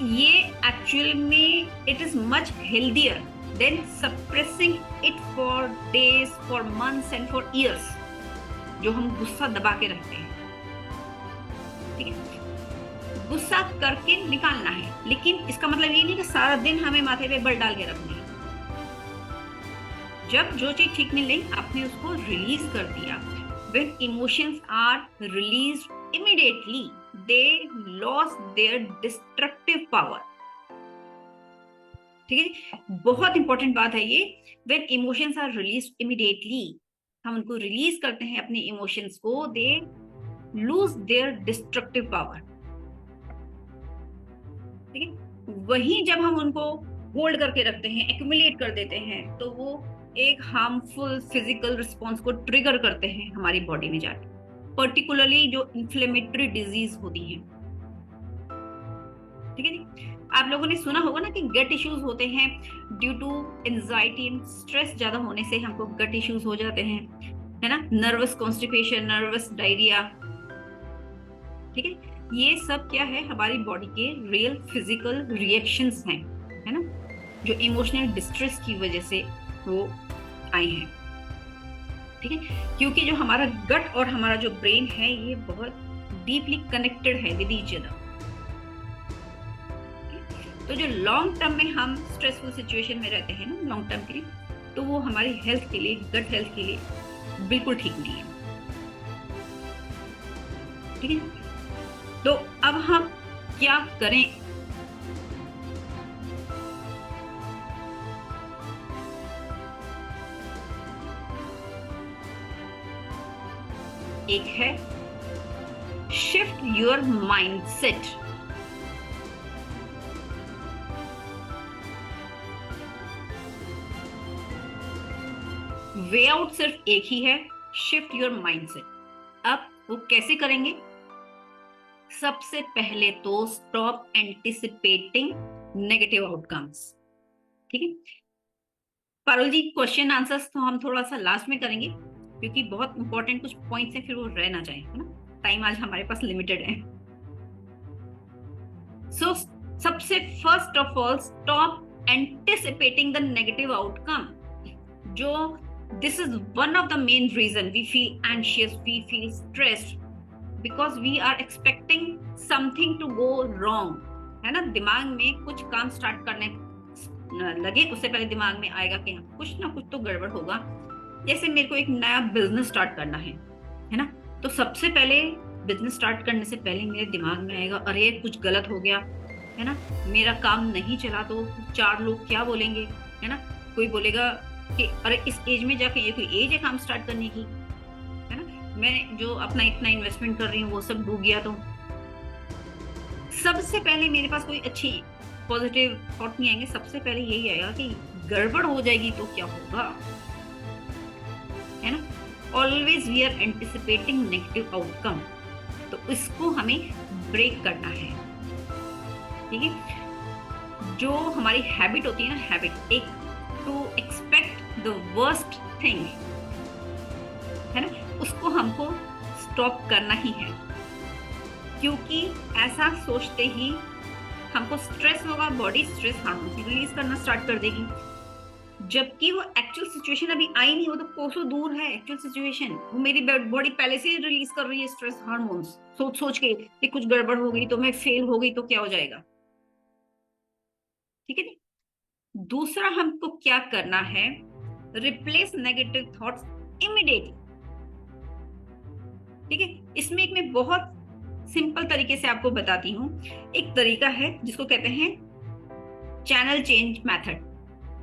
ये एक्चुअल में it is much healthier then suppressing it for days, for months and for years, जो हम गुस्सा दबा के रखते हैं, ठीक है। गुस्सा करके निकालना है, लेकिन इसका मतलब ये नहीं कि सारा दिन हमें माथे पे बल डाल के रखना है। जब जो चीज ठीक नहीं लगी, आपने उसको रिलीज कर दिया। When emotions are released immediately, they lost their destructive power. ठीक है, बहुत इंपॉर्टेंट बात है ये। When emotions are released immediately, हम उनको रिलीज करते हैं अपने इमोशंस को, they lose their destructive power. ठीक है, वहीं जब हम उनको होल्ड करके रखते हैं, एक्यूमुलेट कर देते हैं, तो वो एक हार्मफुल फिजिकल रिस्पॉन्स को ट्रिगर करते हैं हमारी बॉडी में जाके, पर्टिकुलरली जो इन्फ्लेमेटरी डिजीज होती हैं, ठीक है जी। आप लोगों ने सुना होगा ना कि गट इश्यूज होते हैं due to anxiety and stress ज्यादा होने से हमको गट इश्यूज हो जाते हैं, है ना, नर्वस कॉन्स्टिपेशन, नर्वस डायरिया, ठीक है। ये सब क्या है, हमारी बॉडी के रियल फिजिकल रिएक्शंस हैं, है ना, जो इमोशनल डिस्ट्रेस की वजह से वो आए हैं, ठीक है। क्योंकि जो हमारा गट और हमारा जो ब्रेन है, ये बहुत डीपली कनेक्टेड है विद ईच अदर। तो जो लॉन्ग टर्म में हम स्ट्रेसफुल सिचुएशन में रहते हैं ना, लॉन्ग टर्म के लिए, तो वो हमारी हेल्थ के लिए, गट हेल्थ के लिए बिल्कुल ठीक नहीं है, ठीक है। तो अब हम क्या करें? एक है shift your mindset. Way out सिर्फ एक ही है, शिफ्ट योर माइंडसेट। अब वो कैसे करेंगे? सबसे पहले तो स्टॉप एंटिसिपेटिंग नेगेटिव आउटकम्स, ठीक है। पारुल जी, क्वेश्चन आंसर्स तो हम थोड़ा सा लास्ट में करेंगे, क्योंकि बहुत इंपॉर्टेंट कुछ पॉइंट्स हैं, फिर वो रह ना जाए, है ना, टाइम आज हमारे पास लिमिटेड है। सो सबसे first of all, stop anticipating the negative outcome. जो this is one of the main reason we feel anxious, we feel stressed, because we are expecting something to go wrong, है ना। दिमाग में कुछ काम start करने लगे, उससे पहले दिमाग में आएगा कि कुछ ना कुछ तो गड़बड़ होगा। जैसे मेरे को एक नया बिजनेस स्टार्ट करना है ना, तो सबसे पहले बिजनेस स्टार्ट करने से पहले मेरे दिमाग में आएगा, अरे कुछ गलत हो गया, है ना, मेरा काम नहीं चला तो 4 लोग क्या बोलेंगे, है ना। कोई बोलेगा कि अरे इस एज में जाके, ये कोई एज है काम स्टार्ट करने की, है ना, मैं जो अपना इतना इन्वेस्टमेंट कर रही हूँ वो सब डूब गया। तो सबसे पहले मेरे पास कोई अच्छी पॉजिटिव थॉट नहीं आएंगे, सबसे पहले यही आएगा कि गड़बड़ हो जाएगी तो क्या होगा, है ना। Always we are anticipating negative outcome, तो इसको हमें ब्रेक करना है, ठीक है। जो हमारी हैबिट होती है ना, हैबिट एक to expect the worst thing, है ना, उसको हमको स्टॉप करना ही है, क्योंकि ऐसा सोचते ही हमको स्ट्रेस होगा, बॉडी स्ट्रेस हार्मोन रिलीज करना स्टार्ट कर देगी, जबकि वो एक्चुअल सिचुएशन अभी आई नहीं, वो तो कोसों दूर है एक्चुअल सिचुएशन। वो मेरी बॉडी पहले से ही रिलीज कर रही है स्ट्रेस हार्मोन्स, सोच सोच के कि कुछ गड़बड़ हो गई तो मैं फेल हो गई तो क्या हो जाएगा, ठीक है। दूसरा हमको क्या करना है, रिप्लेस नेगेटिव थॉट्स इमीडिएटली, ठीक है। इसमें एक मैं बहुत सिंपल तरीके से आपको बताती हूँ। एक तरीका है जिसको कहते हैं चैनल चेंज मेथड।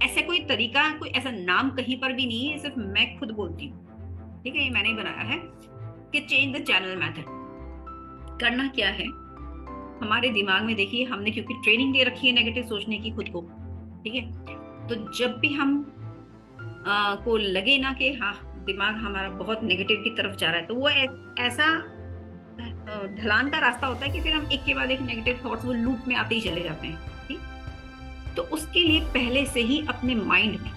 ऐसा कोई तरीका, कोई ऐसा नाम कहीं पर भी नहीं है, सिर्फ मैं खुद बोलती हूँ, ठीक है, ये मैंने बनाया है कि चेंज द चैनल मेथड। करना क्या है, हमारे दिमाग में देखिए, हमने क्योंकि ट्रेनिंग दे रखी है नेगेटिव सोचने की खुद को, ठीक है, तो जब भी हम को लगे ना कि हाँ दिमाग हमारा बहुत नेगेटिव की तरफ जा रहा है, तो वो ऐसा ढलान का रास्ता होता है कि फिर हम एक के बाद एक नेगेटिव थॉट्स वो लूप में आते ही चले जाते हैं, ठीक। तो उसके लिए पहले से ही अपने माइंड में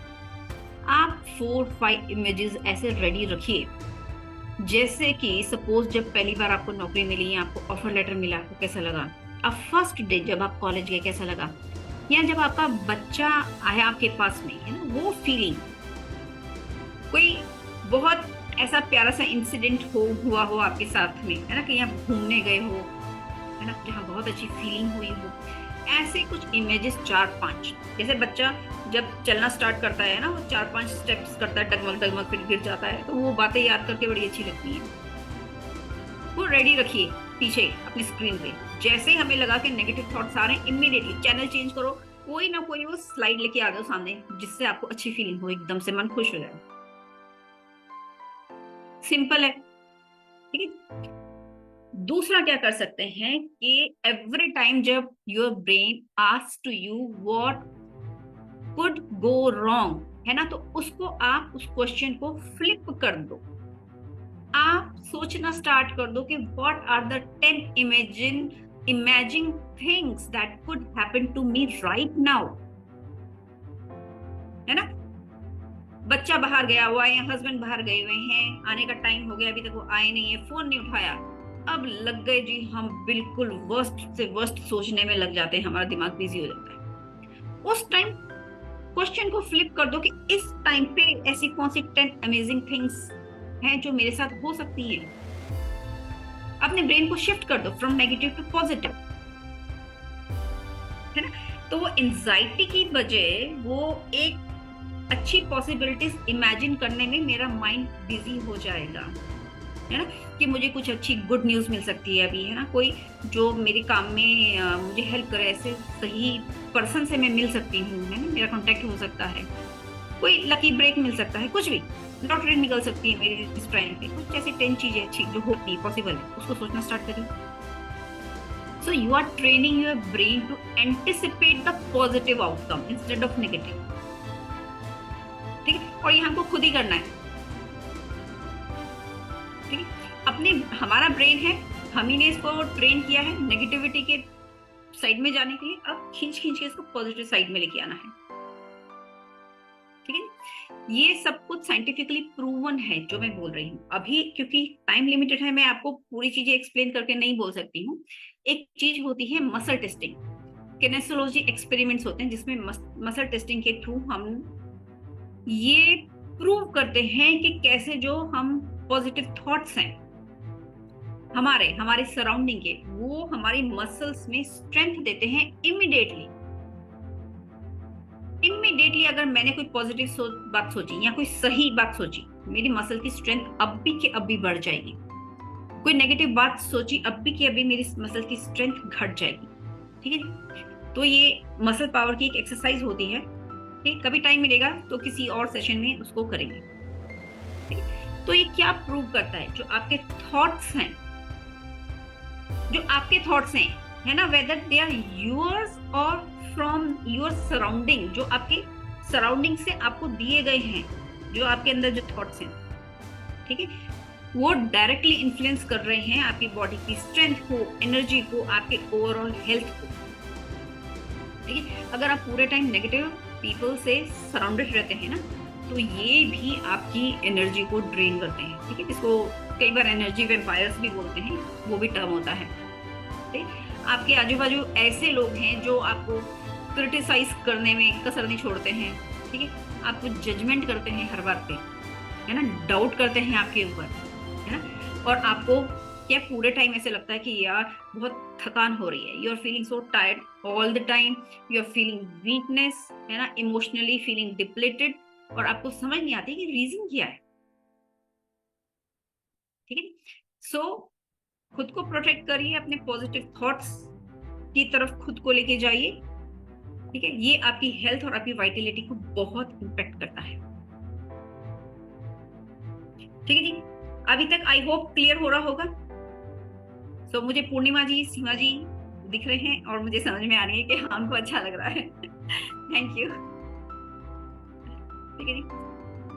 आप 4-5 इमेजेस ऐसे रेडी रखिए जैसे कि सपोज जब पहली बार आपको नौकरी मिली या आपको ऑफर लेटर मिला, आपको कैसा लगा? अब फर्स्ट डे जब आप कॉलेज गए कैसा लगा? या जब आपका बच्चा आया आपके पास में, है ना, वो फीलिंग। कोई बहुत ऐसा प्यारा सा इंसिडेंट हुआ हो आपके साथ में, है ना, कहीं आप घूमने गए हो, है ना, जहाँ बहुत अच्छी फीलिंग हुई हो, ऐसे कुछ इमेजेस 4-5। जैसे बच्चा जब चलना स्टार्ट करता है ना, वो 4-5 स्टेप्स करता है, डगमग डगमग, फिर गिर जाता है, तो वो बातें याद करके बड़ी अच्छी लगती हैं। वो रेडी रखिए पीछे अपनी स्क्रीन पे। जैसे हमें लगा कि नेगेटिव थॉट्स आ रहे हैं, इमीडिएटली चैनल चेंज करो, कोई ना कोई वो स्लाइड लेके आ जाओ सामने, जिससे आपको अच्छी फीलिंग हो, एकदम से मन खुश हो जाए। सिंपल है, ठीक है। दूसरा क्या कर सकते हैं कि एवरी टाइम जब your brain asks to you what could go wrong, है ना, तो उसको आप उस क्वेश्चन को फ्लिप कर दो। आप सोचना स्टार्ट कर दो कि what are the 10 imagine things that could happen to me right now, है ना। बच्चा बाहर गया हुआ है या हस्बैंड बाहर गए हुए हैं, आने का टाइम हो गया, अभी तक वो आए नहीं है, फोन नहीं उठाया, अब लग गए जी हम बिल्कुल वर्स्ट से वर्स्ट सोचने में लग जाते हैं, हमारा दिमाग बिजी हो जाता है। उस टाइम क्वेश्चन को फ्लिप कर दो कि इस टाइम पे ऐसी कौन सी 10 अमेजिंग थिंग्स हैं जो मेरे साथ हो सकती हैं। अपने ब्रेन को शिफ्ट कर दो फ्रॉम नेगेटिव टू पॉजिटिव, है ना। तो वो एंजाइटी की बजाय वो एक अच्छी पॉसिबिलिटीज इमेजिन करने में मेरा माइंड बिजी हो जाएगा, है ना, कि मुझे कुछ अच्छी गुड न्यूज मिल सकती है अभी, है ना, कोई जो मेरे काम में मुझे हेल्प करे, ऐसे सही पर्सन से मैं मिल सकती हूँ, है ना, मेरा कांटेक्ट हो सकता है, कोई लकी ब्रेक मिल सकता है, कुछ भी लॉटरी निकल सकती है मेरी इस टाइम पे, कुछ ऐसी 10 चीजें अच्छी जो होती पॉसिबल है, उसको सोचना स्टार्ट करिए। So you are training your brain to anticipate the positive outcome instead of negative, ठीक है। और ये हमको खुद ही करना है, ठीक है। अपने हमारा ब्रेन है, हम ही ने इसको ट्रेन किया है नेगेटिविटी के साइड में जाने के लिए, अब खींच खींच के इसको पॉजिटिव साइड में लेके आना है, ठीक है। ये सब कुछ साइंटिफिकली प्रूवन है जो मैं बोल रही हूँ। अभी क्योंकि टाइम लिमिटेड है, मैं आपको पूरी चीजें एक्सप्लेन करके नहीं बोल सकती हूँ। एक चीज होती है मसल टेस्टिंग, किनेसियोलॉजी एक्सपेरिमेंट्स होते हैं जिसमें मसल टेस्टिंग के थ्रू हम ये प्रूव करते हैं कि कैसे जो हम पॉजिटिव थॉट्स हैं हमारे हमारे सराउंडिंग के, वो हमारी मसल्स में स्ट्रेंथ देते हैं इमीडिएटली। अगर मैंने कोई पॉजिटिव बात सोची या कोई सही बात सोची, मेरी मसल की स्ट्रेंथ अभी के अभी बढ़ जाएगी। कोई नेगेटिव बात सोची, अभी के अभी मेरी मसल की स्ट्रेंथ घट जाएगी, ठीक है। तो ये मसल पावर की एक एक्सरसाइज होती है, ठीक। कभी टाइम मिलेगा तो किसी और सेशन में उसको करेंगे, ठीक है। तो ये क्या प्रूव करता है, जो आपके थॉट्स हैं, है ना, वेदर दे आर योर्स और फ्रॉम योर सराउंडिंग, जो आपके सराउंडिंग से आपको दिए गए हैं, जो आपके अंदर जो थॉट्स हैं, ठीक है, वो डायरेक्टली इन्फ्लुएंस कर रहे हैं आपकी बॉडी की स्ट्रेंथ को, एनर्जी को, आपके ओवरऑल हेल्थ को, ठीक है। अगर आप पूरे टाइम नेगेटिव पीपल से सराउंडेड रहते हैं ना, तो ये भी आपकी एनर्जी को ड्रेन करते हैं, ठीक है। इसको कई बार एनर्जी वैम्पायर्स भी बोलते हैं, वो भी टर्म होता है, ठीक। आपके आजू बाजू ऐसे लोग हैं जो आपको क्रिटिसाइज करने में कसर नहीं छोड़ते हैं, ठीक है, आपको जजमेंट करते हैं हर बात पे, है ना, डाउट करते हैं आपके ऊपर, है ना, और आपको क्या पूरे टाइम ऐसे लगता है कि यार बहुत थकान हो रही है, you are feeling so tired all the time, you are feeling weakness, है ना, इमोशनली फीलिंग डिप्लेटेड, और आपको समझ नहीं आती कि रीजन क्या है, ठीक है। सो खुद को प्रोटेक्ट करिए, अपने पॉजिटिव थॉट्स की तरफ खुद को लेके जाइए, ठीक है। ये आपकी हेल्थ और आपकी वाइटलिटी को बहुत इंपैक्ट करता है, ठीक है जी। अभी तक आई होप क्लियर हो रहा होगा। सो मुझे पूर्णिमा जी, सीमा जी दिख रहे हैं और मुझे समझ में आ रही है कि हाँ उनको अच्छा लग रहा है। थैंक यू, ठीक है जी।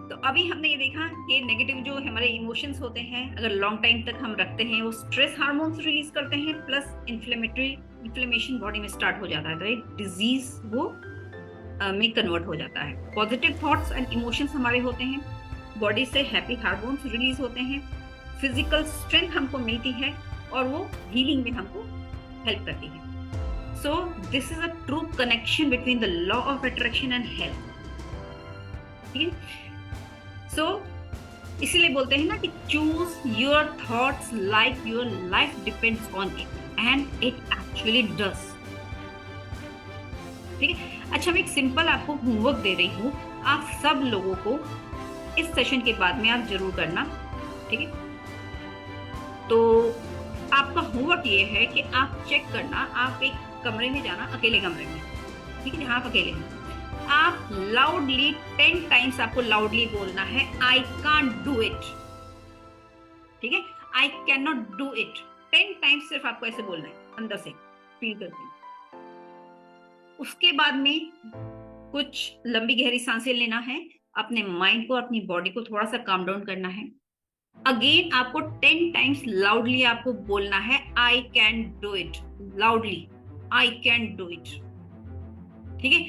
तो अभी हमने ये देखा कि नेगेटिव जो हमारे इमोशंस होते हैं, अगर लॉन्ग टाइम तक हम रखते हैं, वो स्ट्रेस हार्मोन्स रिलीज करते हैं, प्लस इन्फ्लेमेशन बॉडी में स्टार्ट हो जाता है, तो एक डिजीज वो में कन्वर्ट हो जाता है। पॉजिटिव थॉट्स एंड इमोशंस हमारे होते हैं, बॉडी से हैप्पी हार्मोन्स रिलीज होते हैं, फिजिकल स्ट्रेंथ हमको मिलती है और वो हीलिंग में हमको हेल्प करती है। सो this is a true connection between the law of attraction and health. ठीक है, सो इसीलिए बोलते हैं ना कि choose your thoughts like your life depends on it, and it actually does. ठीक है, अच्छा मैं एक सिंपल आपको होमवर्क दे रही हूँ, आप सब लोगों को इस सेशन के बाद में आप जरूर करना। ठीक है, तो आपका होमवर्क ये है कि आप चेक करना, आप एक कमरे में जाना, अकेले कमरे में, ठीक है, जहाँ आप अकेले हैं, आप लाउडली 10 टाइम्स आपको लाउडली बोलना है आई कांट डू इट। ठीक है, I can not do it 10 times सिर्फ आपको ऐसे बोलना है, अंदर से फील करके। उसके बाद में कुछ लंबी गहरी सांसें लेना है, अपने माइंड को, अपनी बॉडी को थोड़ा सा काम डाउन करना है। अगेन आपको 10 टाइम्स लाउडली आपको बोलना है I can do it, loudly I can do it. ठीक है,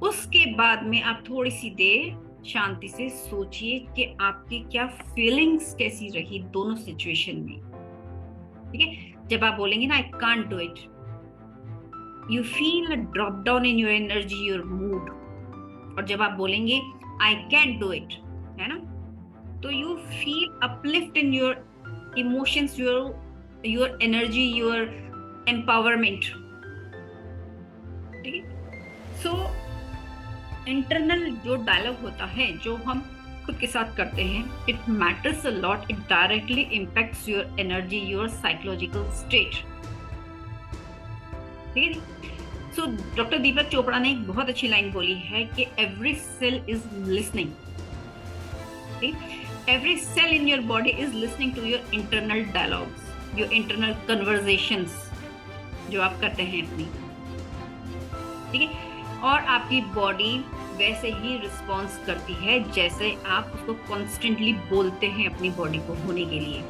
उसके बाद में आप थोड़ी सी देर शांति से सोचिए कि आपकी क्या फीलिंग्स कैसी रही दोनों सिचुएशन में। ठीक है, जब आप बोलेंगे ना I can't do it, you feel a drop down in your energy, your mood. और जब आप बोलेंगे आई कैन डू इट, है ना, तो you feel uplift in your emotions, your energy, your empowerment. ठीक है, सो इंटरनल जो डायलॉग होता है, जो हम खुद के साथ करते हैं, it matters a lot, it directly impacts your energy, your psychological state. ठीक है, सो डॉक्टर दीपक चोपड़ा ने एक बहुत अच्छी लाइन बोली है कि every cell is listening. Every cell in your body is listening to your internal dialogues, your internal conversations जो आप करते हैं अपनी। ठीक है, और आपकी बॉडी वैसे ही रिस्पॉन्स करती है जैसे आप उसको कॉन्स्टेंटली बोलते हैं अपनी बॉडी को होने के लिए।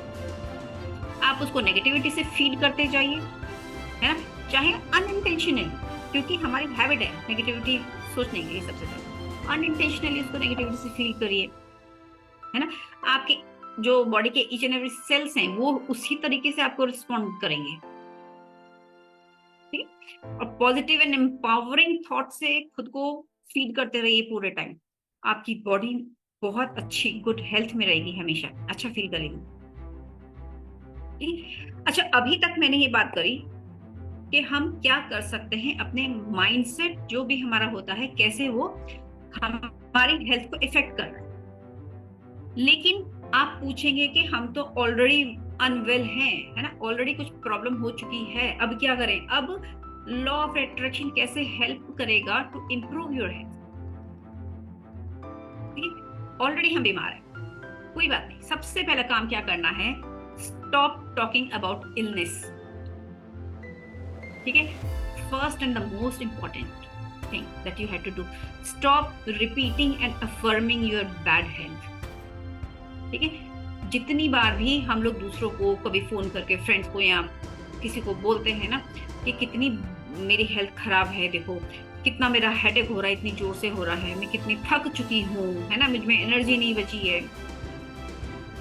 आप उसको नेगेटिविटी से फीड करते जाइए, है ना, चाहे अनइंटेंशनली, क्योंकि हमारी हैबिट है नेगेटिविटी सोचने के लिए। सबसे पहले अनइंटेंशनली उसको नेगेटिविटी से फील करिए, है ना। आपके जो बॉडी के ईच एंड एवरी सेल्स हैं वो उसी तरीके से आपको रिस्पॉन्ड करेंगे। ठीक है, और पॉजिटिव एंड एम्पावरिंग थॉट से खुद को फीड करते रहिए पूरे टाइम। आपकी बॉडी बहुत अच्छी गुड हेल्थ में रहेगी, हमेशा अच्छा फील करेगी। अच्छा, अभी तक मैंने ये बात करी कि हम क्या कर सकते हैं, अपने माइंडसेट जो भी हमारा होता है कैसे वो हमारी हेल्थ को इफेक्ट कर रहा है। लेकिन आप पूछेंगे कि हम तो ऑलरेडी अनवेल हैं, है ना, ऑलरेडी कुछ प्रॉब्लम हो चुकी है, अब क्या करें। अब लॉ ऑफ अट्रैक्शन कैसे हेल्प करेगा टू इम्प्रूव योर हेल्थ। ठीक है, ऑलरेडी हम बीमार हैं, कोई बात नहीं। सबसे पहला काम क्या करना है, स्टॉप टॉकिंग अबाउट इलनेस। ठीक है, first and the most important thing that you have to do, stop repeating and affirming your bad health. ठीक है, जितनी बार भी हम लोग दूसरों को कभी फोन करके, फ्रेंड्स को या किसी को बोलते हैं ना कि कितनी मेरी हेल्थ खराब है, देखो कितना मेरा हेडेक हो रहा है, इतनी जोर से हो रहा है, मैं कितनी थक चुकी हूँ, है ना, मुझ में एनर्जी नहीं बची है,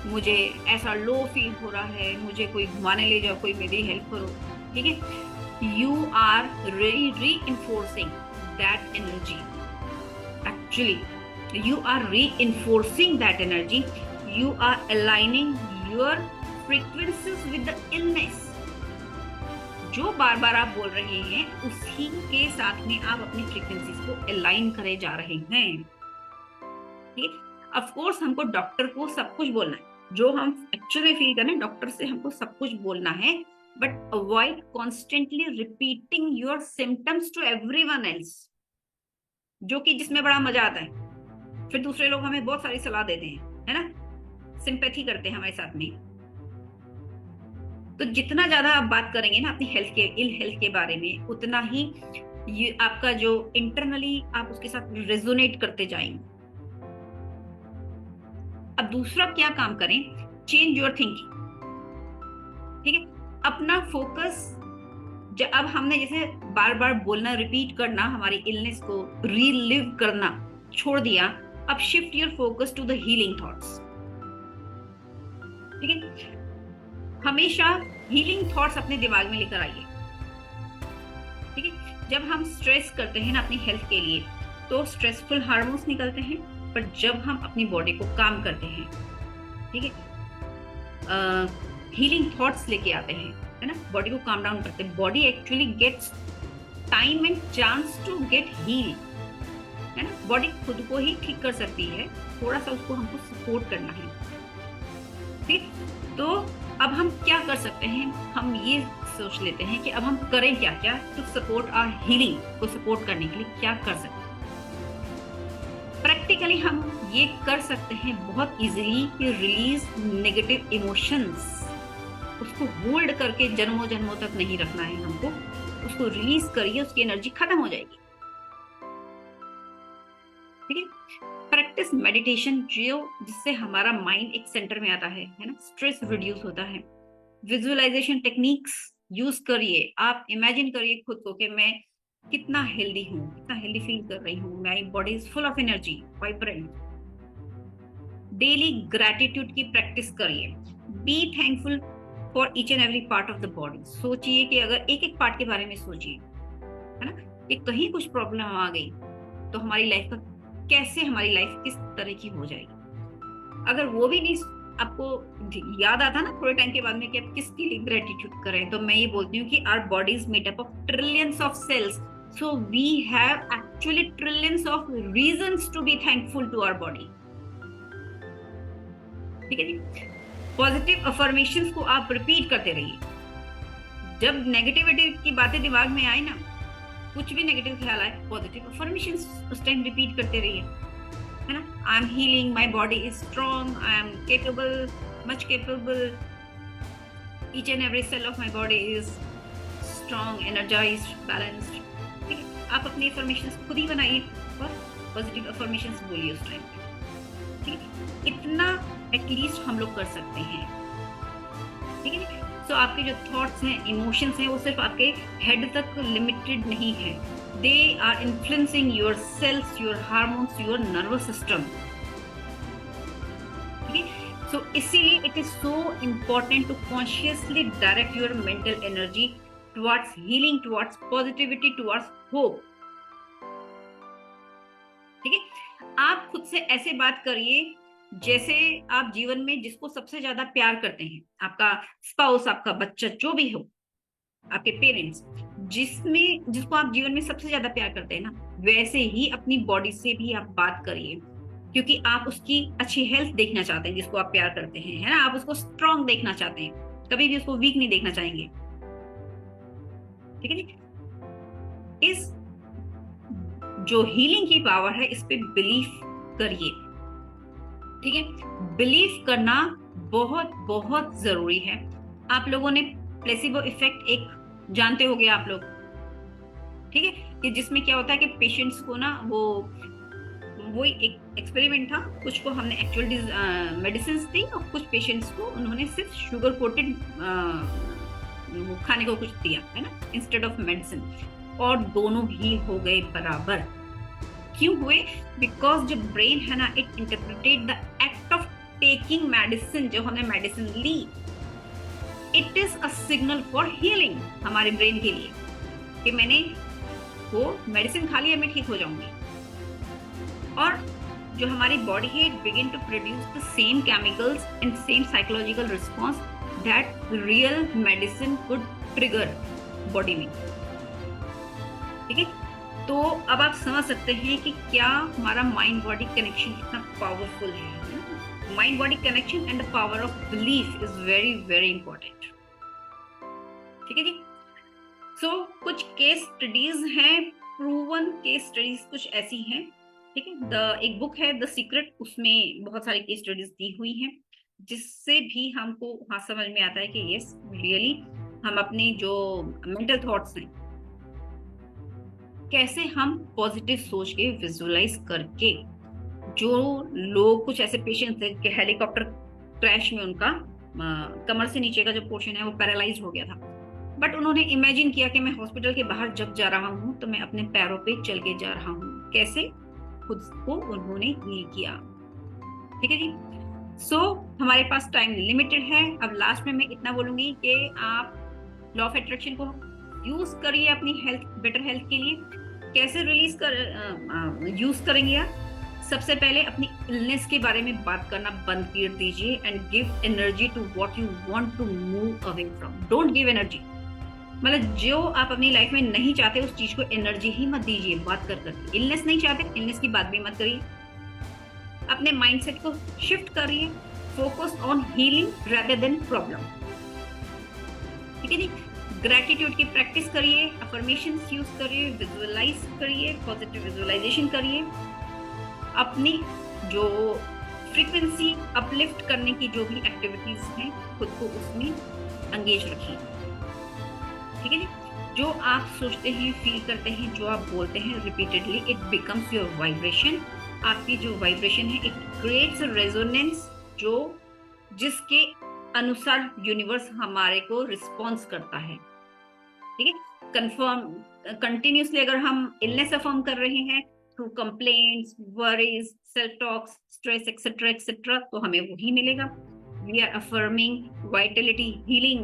मुझे ऐसा लो फील हो रहा है, मुझे कोई घुमाने ले जाओ, कोई मेरी हेल्प करो। ठीक है, you are reinforcing that energy. Actually, you are reinforcing that energy. You are aligning your frequencies with the illness. जो बार बार आप बोल रहे हैं उसी के साथ में आप अपनी फ्रीक्वेंसीज को अलाइन करे जा रहे हैं। ठीक है, ऑफ कोर्स हमको डॉक्टर को सब कुछ बोलना है, जो हम एक्चुअली फील कर रहे हैं डॉक्टर से हमको सब कुछ बोलना है, but avoid constantly repeating your symptoms to everyone else, जो कि जिसमें बड़ा मजा आता है। फिर दूसरे लोग हमें बहुत सारी सलाह देते हैं, है ना, सिंपैथी करते हैं हमारे साथ में। तो जितना ज्यादा आप बात करेंगे ना अपनी हेल्थ के, इल हेल्थ के बारे में, उतना ही ये आपका जो इंटरनली आप उसके साथ रेजोनेट करते जाएंगे। अब दूसरा क्या काम करें, चेंज योर थिंकिंग। ठीक है, अपना फोकस, अब हमने जैसे बार बार बोलना, रिपीट करना, हमारी इलनेस को रीलिव करना छोड़ दिया, अब shift your focus to the healing thoughts. ठीक है, हमेशा हीलिंग थॉट्स अपने दिमाग में लेकर आइए। ठीक है, जब हम स्ट्रेस करते हैं ना अपनी हेल्थ के लिए, तो स्ट्रेसफुल हार्मोन्स निकलते हैं, पर जब हम अपनी बॉडी को काम करते हैं, ठीक है, हीलिंग थॉट्स लेके आते हैं, है ना, बॉडी को काम डाउन करते हैं, body actually gets time and chance to get heal, है ना, बॉडी खुद को ही ठीक कर सकती है, थोड़ा सा उसको हमको सपोर्ट करना है। ठीक, तो अब हम क्या कर सकते हैं, हम ये सोच लेते हैं कि अब हम करें क्या क्या टू सपोर्ट आवर हीलिंग, को सपोर्ट करने के लिए क्या कर सकते हैं। प्रैक्टिकली हम ये कर सकते हैं बहुत इजीली कि रिलीज नेगेटिव इमोशंस, उसको होल्ड करके जन्मों जन्मों तक नहीं रखना है हमको, उसको रिलीज करिए, उसकी एनर्जी खत्म हो जाएगी। ठीक है, प्रैक्टिस मेडिटेशन, जो जिससे हमारा माइंड एक सेंटर में आता है ना, स्ट्रेस रिड्यूस होता है। विजुअलाइजेशन टेक्निक्स यूज करिए, आप इमेजिन करिए खुद को कि मैं कितना हेल्दी हूँ, कितना हेल्दी फील कर रही हूँ, माई body is full of energy, vibrant. Daily gratitude की प्रैक्टिस करिए, be thankful for each and every part of the body. सोचिए कि अगर एक एक पार्ट के बारे में सोचिए, है ना, कि कहीं कुछ प्रॉब्लम आ गई तो हमारी लाइफ का कैसे, हमारी लाइफ किस तरह की हो जाएगी। अगर वो भी नहीं आपको याद आता ना थोड़े टाइम के बाद में कि आप किसके लिए ग्रेटिट्यूड करें, तो मैं ये बोलती हूँ कि our body is made up of trillions of cells, so we have actually trillions of reasons to be thankful to our body. ठीक है जी, पॉजिटिव अफर्मेशंस को आप रिपीट करते रहिए। जब नेगेटिविटी की बातें दिमाग में आए ना, कुछ भी नेगेटिव ख्याल आए, पॉजिटिव अफर्मेशंस उस टाइम रिपीट करते रहिए, है ना। I am healing, my body is strong, I am capable, much capable, each and every cell of my body is strong, energised, balanced. ठीक है, आप अपनी अफर्मेशंस खुद ही बनाइए और पॉजिटिव अफर्मेशंस बोलिए उस टाइम पे। ठीक है, इतना एटलीस्ट हम लोग कर सकते हैं। ठीक है, सो आपके जो थॉट्स हैं, इमोशंस हैं, वो सिर्फ आपके हेड तक लिमिटेड नहीं है, they are influencing your cells, your hormones, your nervous system. ठीक है, सो इसीलिए it is so important to consciously direct your mental energy towards healing, towards positivity, towards hope. ठीक है, आप खुद से ऐसे बात करिए जैसे आप जीवन में जिसको सबसे ज्यादा प्यार करते हैं, आपका स्पाउस, आपका बच्चा, जो भी हो, आपके पेरेंट्स, जिसको आप जीवन में सबसे ज्यादा प्यार करते हैं ना, वैसे ही अपनी बॉडी से भी आप बात करिए, क्योंकि आप उसकी अच्छी हेल्थ देखना चाहते हैं, जिसको आप प्यार करते हैं, है ना, आप उसको स्ट्रांग देखना चाहते हैं, कभी भी उसको वीक नहीं देखना चाहेंगे। ठीक है जी, इस जो हीलिंग की पावर है, इस पे बिलीव करिए। ठीक है, बिलीव करना बहुत बहुत जरूरी है। आप लोगों ने प्लेसिबो इफेक्ट एक जानते होंगे आप लोग, ठीक है, कि जिसमें क्या होता है कि पेशेंट्स को ना वो एक एक्सपेरिमेंट था, कुछ को हमने एक्चुअल मेडिसिन दी और कुछ पेशेंट्स को उन्होंने सिर्फ शुगर कोटेड खाने को कुछ दिया, है ना, इंस्टेड ऑफ मेडिसिन, और दोनों ही हो गए बराबर। क्यों हुए? बिकॉज जो ब्रेन है ना, it interpreted the act of taking medicine, जो हमने मेडिसिन ली, it is a signal for healing हमारे ब्रेन के लिए, कि मैंने वो मेडिसिन खा लिया, मैं ठीक हो जाऊंगी। और जो हमारी बॉडी है, it begin to produce the same chemicals and same psychological response that real medicine would trigger body में। ठीक है, तो अब आप समझ सकते हैं कि क्या हमारा माइंड बॉडी कनेक्शन कितना पावरफुल है। Mind body connection and the power of belief is very very important. ठीक है जी, सो कुछ केस स्टडीज हैं, प्रूवन केस स्टडीज कुछ ऐसी हैं। ठीक है, एक बुक है द सीक्रेट, उसमें बहुत सारी केस स्टडीज दी हुई हैं, जिससे भी हमको हाँ समझ में आता है कि यस रियली हम अपने जो मेंटल थॉट्स हैं, कैसे हम पॉजिटिव सोच के विजुअलाइज करके, जो लोग कुछ ऐसे पेशेंट्स थे कि हेलीकॉप्टर क्रैश में उनका कमर से नीचे का जो पोर्शन है वो पैरालाइज हो गया था, बट उन्होंने इमेजिन किया कि मैं हॉस्पिटल के बाहर जब जा रहा हूँ तो मैं अपने पैरों पे चल के जा रहा हूँ। कैसे? खुद को उन्होंने हील किया। ठीक है जी, सो हमारे पास टाइम लिमिटेड है। अब लास्ट में मैं इतना बोलूंगी कि आप लॉ ऑफ अट्रैक्शन को यूज करिए अपनी हेल्थ, बेटर हेल्थ के लिए। कैसे यूज करेंगे आप? सबसे पहले अपनी इलनेस के बारे में बात करना बंद कर दीजिए and give energy to what you want to move away from. Don't give energy, मतलब जो आप अपनी लाइफ में नहीं चाहते उस चीज को एनर्जी ही मत दीजिए बात कर करके। इलनेस नहीं चाहते, इलनेस की बात भी मत करिए। अपने माइंडसेट को शिफ्ट करिए, focus on healing rather than problem. ठीक है जी। ग्रेटिट्यूड की प्रैक्टिस करिए, अफर्मेशंस यूज करिए, विजुअलाइज करिए, पॉजिटिव विजुअलाइजेशन करिए। अपनी जो फ्रीक्वेंसी अपलिफ्ट करने की जो भी एक्टिविटीज हैं खुद को उसमें एंगेज रखिए। ठीक है जी। जो आप सोचते हैं, फील करते हैं, जो आप बोलते हैं repeatedly, it becomes your vibration. आपकी जो वाइब्रेशन है इट क्रिएट्स रेजोनेंस, जो जिसके अनुसार यूनिवर्स हमारे को रिस्पॉन्स करता है। ठीक है। कंटिन्यूसली अगर हम इलनेस अफर्म कर रहे हैं through complaints, worries, self talks, stress etcetera etcetera, तो हमें वही मिलेगा। We are affirming vitality, healing,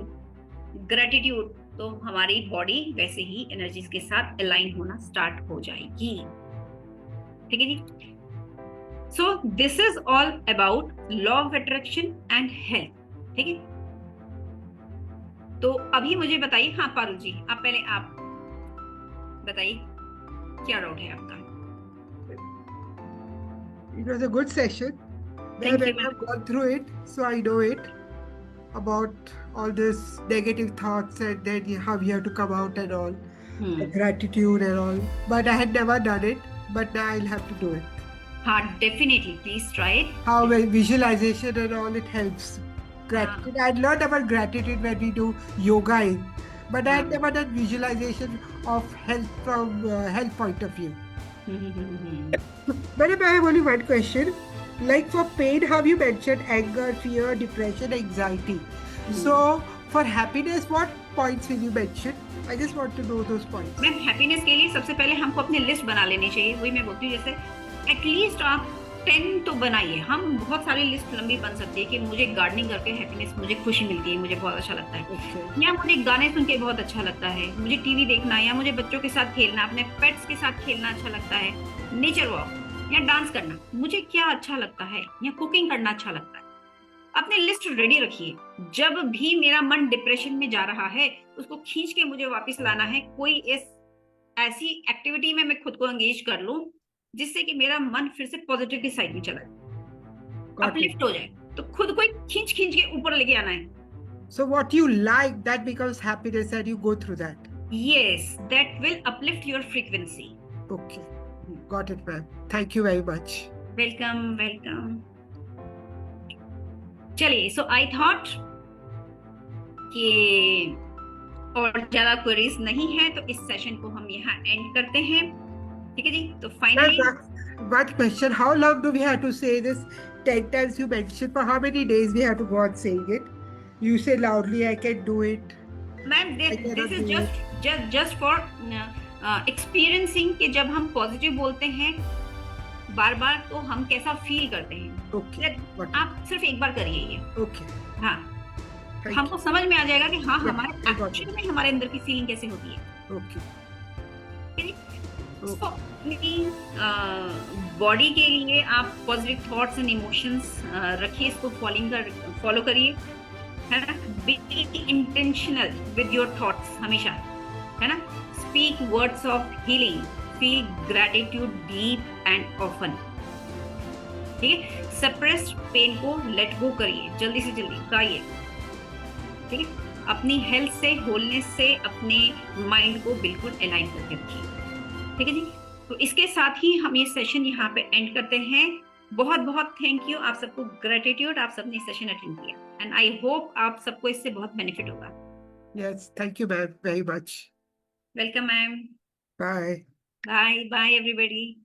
gratitude, तो हमारी बॉडी वैसे ही एनर्जीज के साथ अलाइन होना स्टार्ट हो जाएगी। ठीक है जी। So this is all about law of attraction and health. ठीक है। तो अभी मुझे बताइए, हाँ पारुल जी, आप पहले आप बताइए क्या डाउट है आपका? It was a good session. Thank When you, I've gone through it, so I know it about all this negative thoughts and then how you have to come out and all, the gratitude and all. But I had never done it, but now I'll have to do it. हाँ definitely, please try it. How visualization and all, it helps. Gratitude. I learned about gratitude when we do yoga, but I had never done visualization of health from health point of view. But I have only one question. Like for pain, how you mentioned anger, fear, depression, anxiety. So for happiness, what points will you mention? I just want to know those points. Ma'am happiness के लिए सबसे पहले हमको अपनी list बना लेनी चाहिए। वही मैं बोलती हूँ, जैसे एटलीस्ट आप 10 तो बनाइए। हम बहुत सारी लिस्ट लंबी बन सकती है कि मुझे गार्डनिंग करके हैप्पीनेस, मुझे खुशी मिलती है, मुझे बहुत अच्छा लगता है, या मुझे गाने सुन के बहुत अच्छा लगता है, मुझे टीवी देखना, या मुझे बच्चों के साथ खेलना, अपने पेट्स के साथ खेलना अच्छा लगता है, नेचर वॉक या डांस करना, मुझे क्या अच्छा लगता है, या कुकिंग करना अच्छा लगता है। अपनी लिस्ट रेडी रखिए। जब भी मेरा मन डिप्रेशन में जा रहा है, उसको खींच के मुझे वापस लाना है। कोई ऐसी एक्टिविटी में मैं खुद को एंगेज कर लूं जिससे कि मेरा मन फिर से पॉजिटिव की साइड में चला जाए, अपलिफ्ट हो जाए, तो खुद को खींच खींच के ऊपर लेके आना है। So what you like, that becomes happiness and you go through that. Yes, that will uplift your frequency. Okay, got it, ma'am. Thank you very much. Welcome, welcome. चलिए, so I thought कि और ज्यादा queries नहीं है तो इस session को हम यहाँ एंड करते हैं। ठीक है जी। तो finally one question, how long do we have to say this 10 times you mentioned? For how many days we have to go on saying it? You say loudly, I can do it. Ma'am this is just for experiencing कि जब हम positive बोलते हैं बार बार तो हम कैसा feel करते हैं। Okay. आप सिर्फ एक बार करिए ये। Okay. हाँ, हमको समझ में आ जाएगा कि हाँ हमारे एक्चुअली में हमारे अंदर की फीलिंग कैसे होती है। Okay. बॉडी के लिए आप पॉजिटिव थॉट्स एंड इमोशंस रखिए, इसको फॉलो करिए, है ना। Be intentional with your thoughts हमेशा, है ना। Speak words of healing, feel gratitude deep and often. ठीक है। सप्रेस्ड पेन को लेट गो करिए, जल्दी से जल्दी गाइए। ठीक है। अपनी हेल्थ से, होलनेस से अपने माइंड को बिल्कुल अलाइन करके रखिए। ठीक है जी। तो इसके साथ ही हम ये सेशन यहाँ पे एंड करते हैं। बहुत बहुत थैंक यू आप सबको, ग्रेटिट्यूड आप सबने सेशन अटेंड किया, एंड आई होप आप सबको इससे बहुत बेनिफिट होगा। Yes, thank you, ma'am, very much. Welcome ma'am. Bye. Bye bye everybody.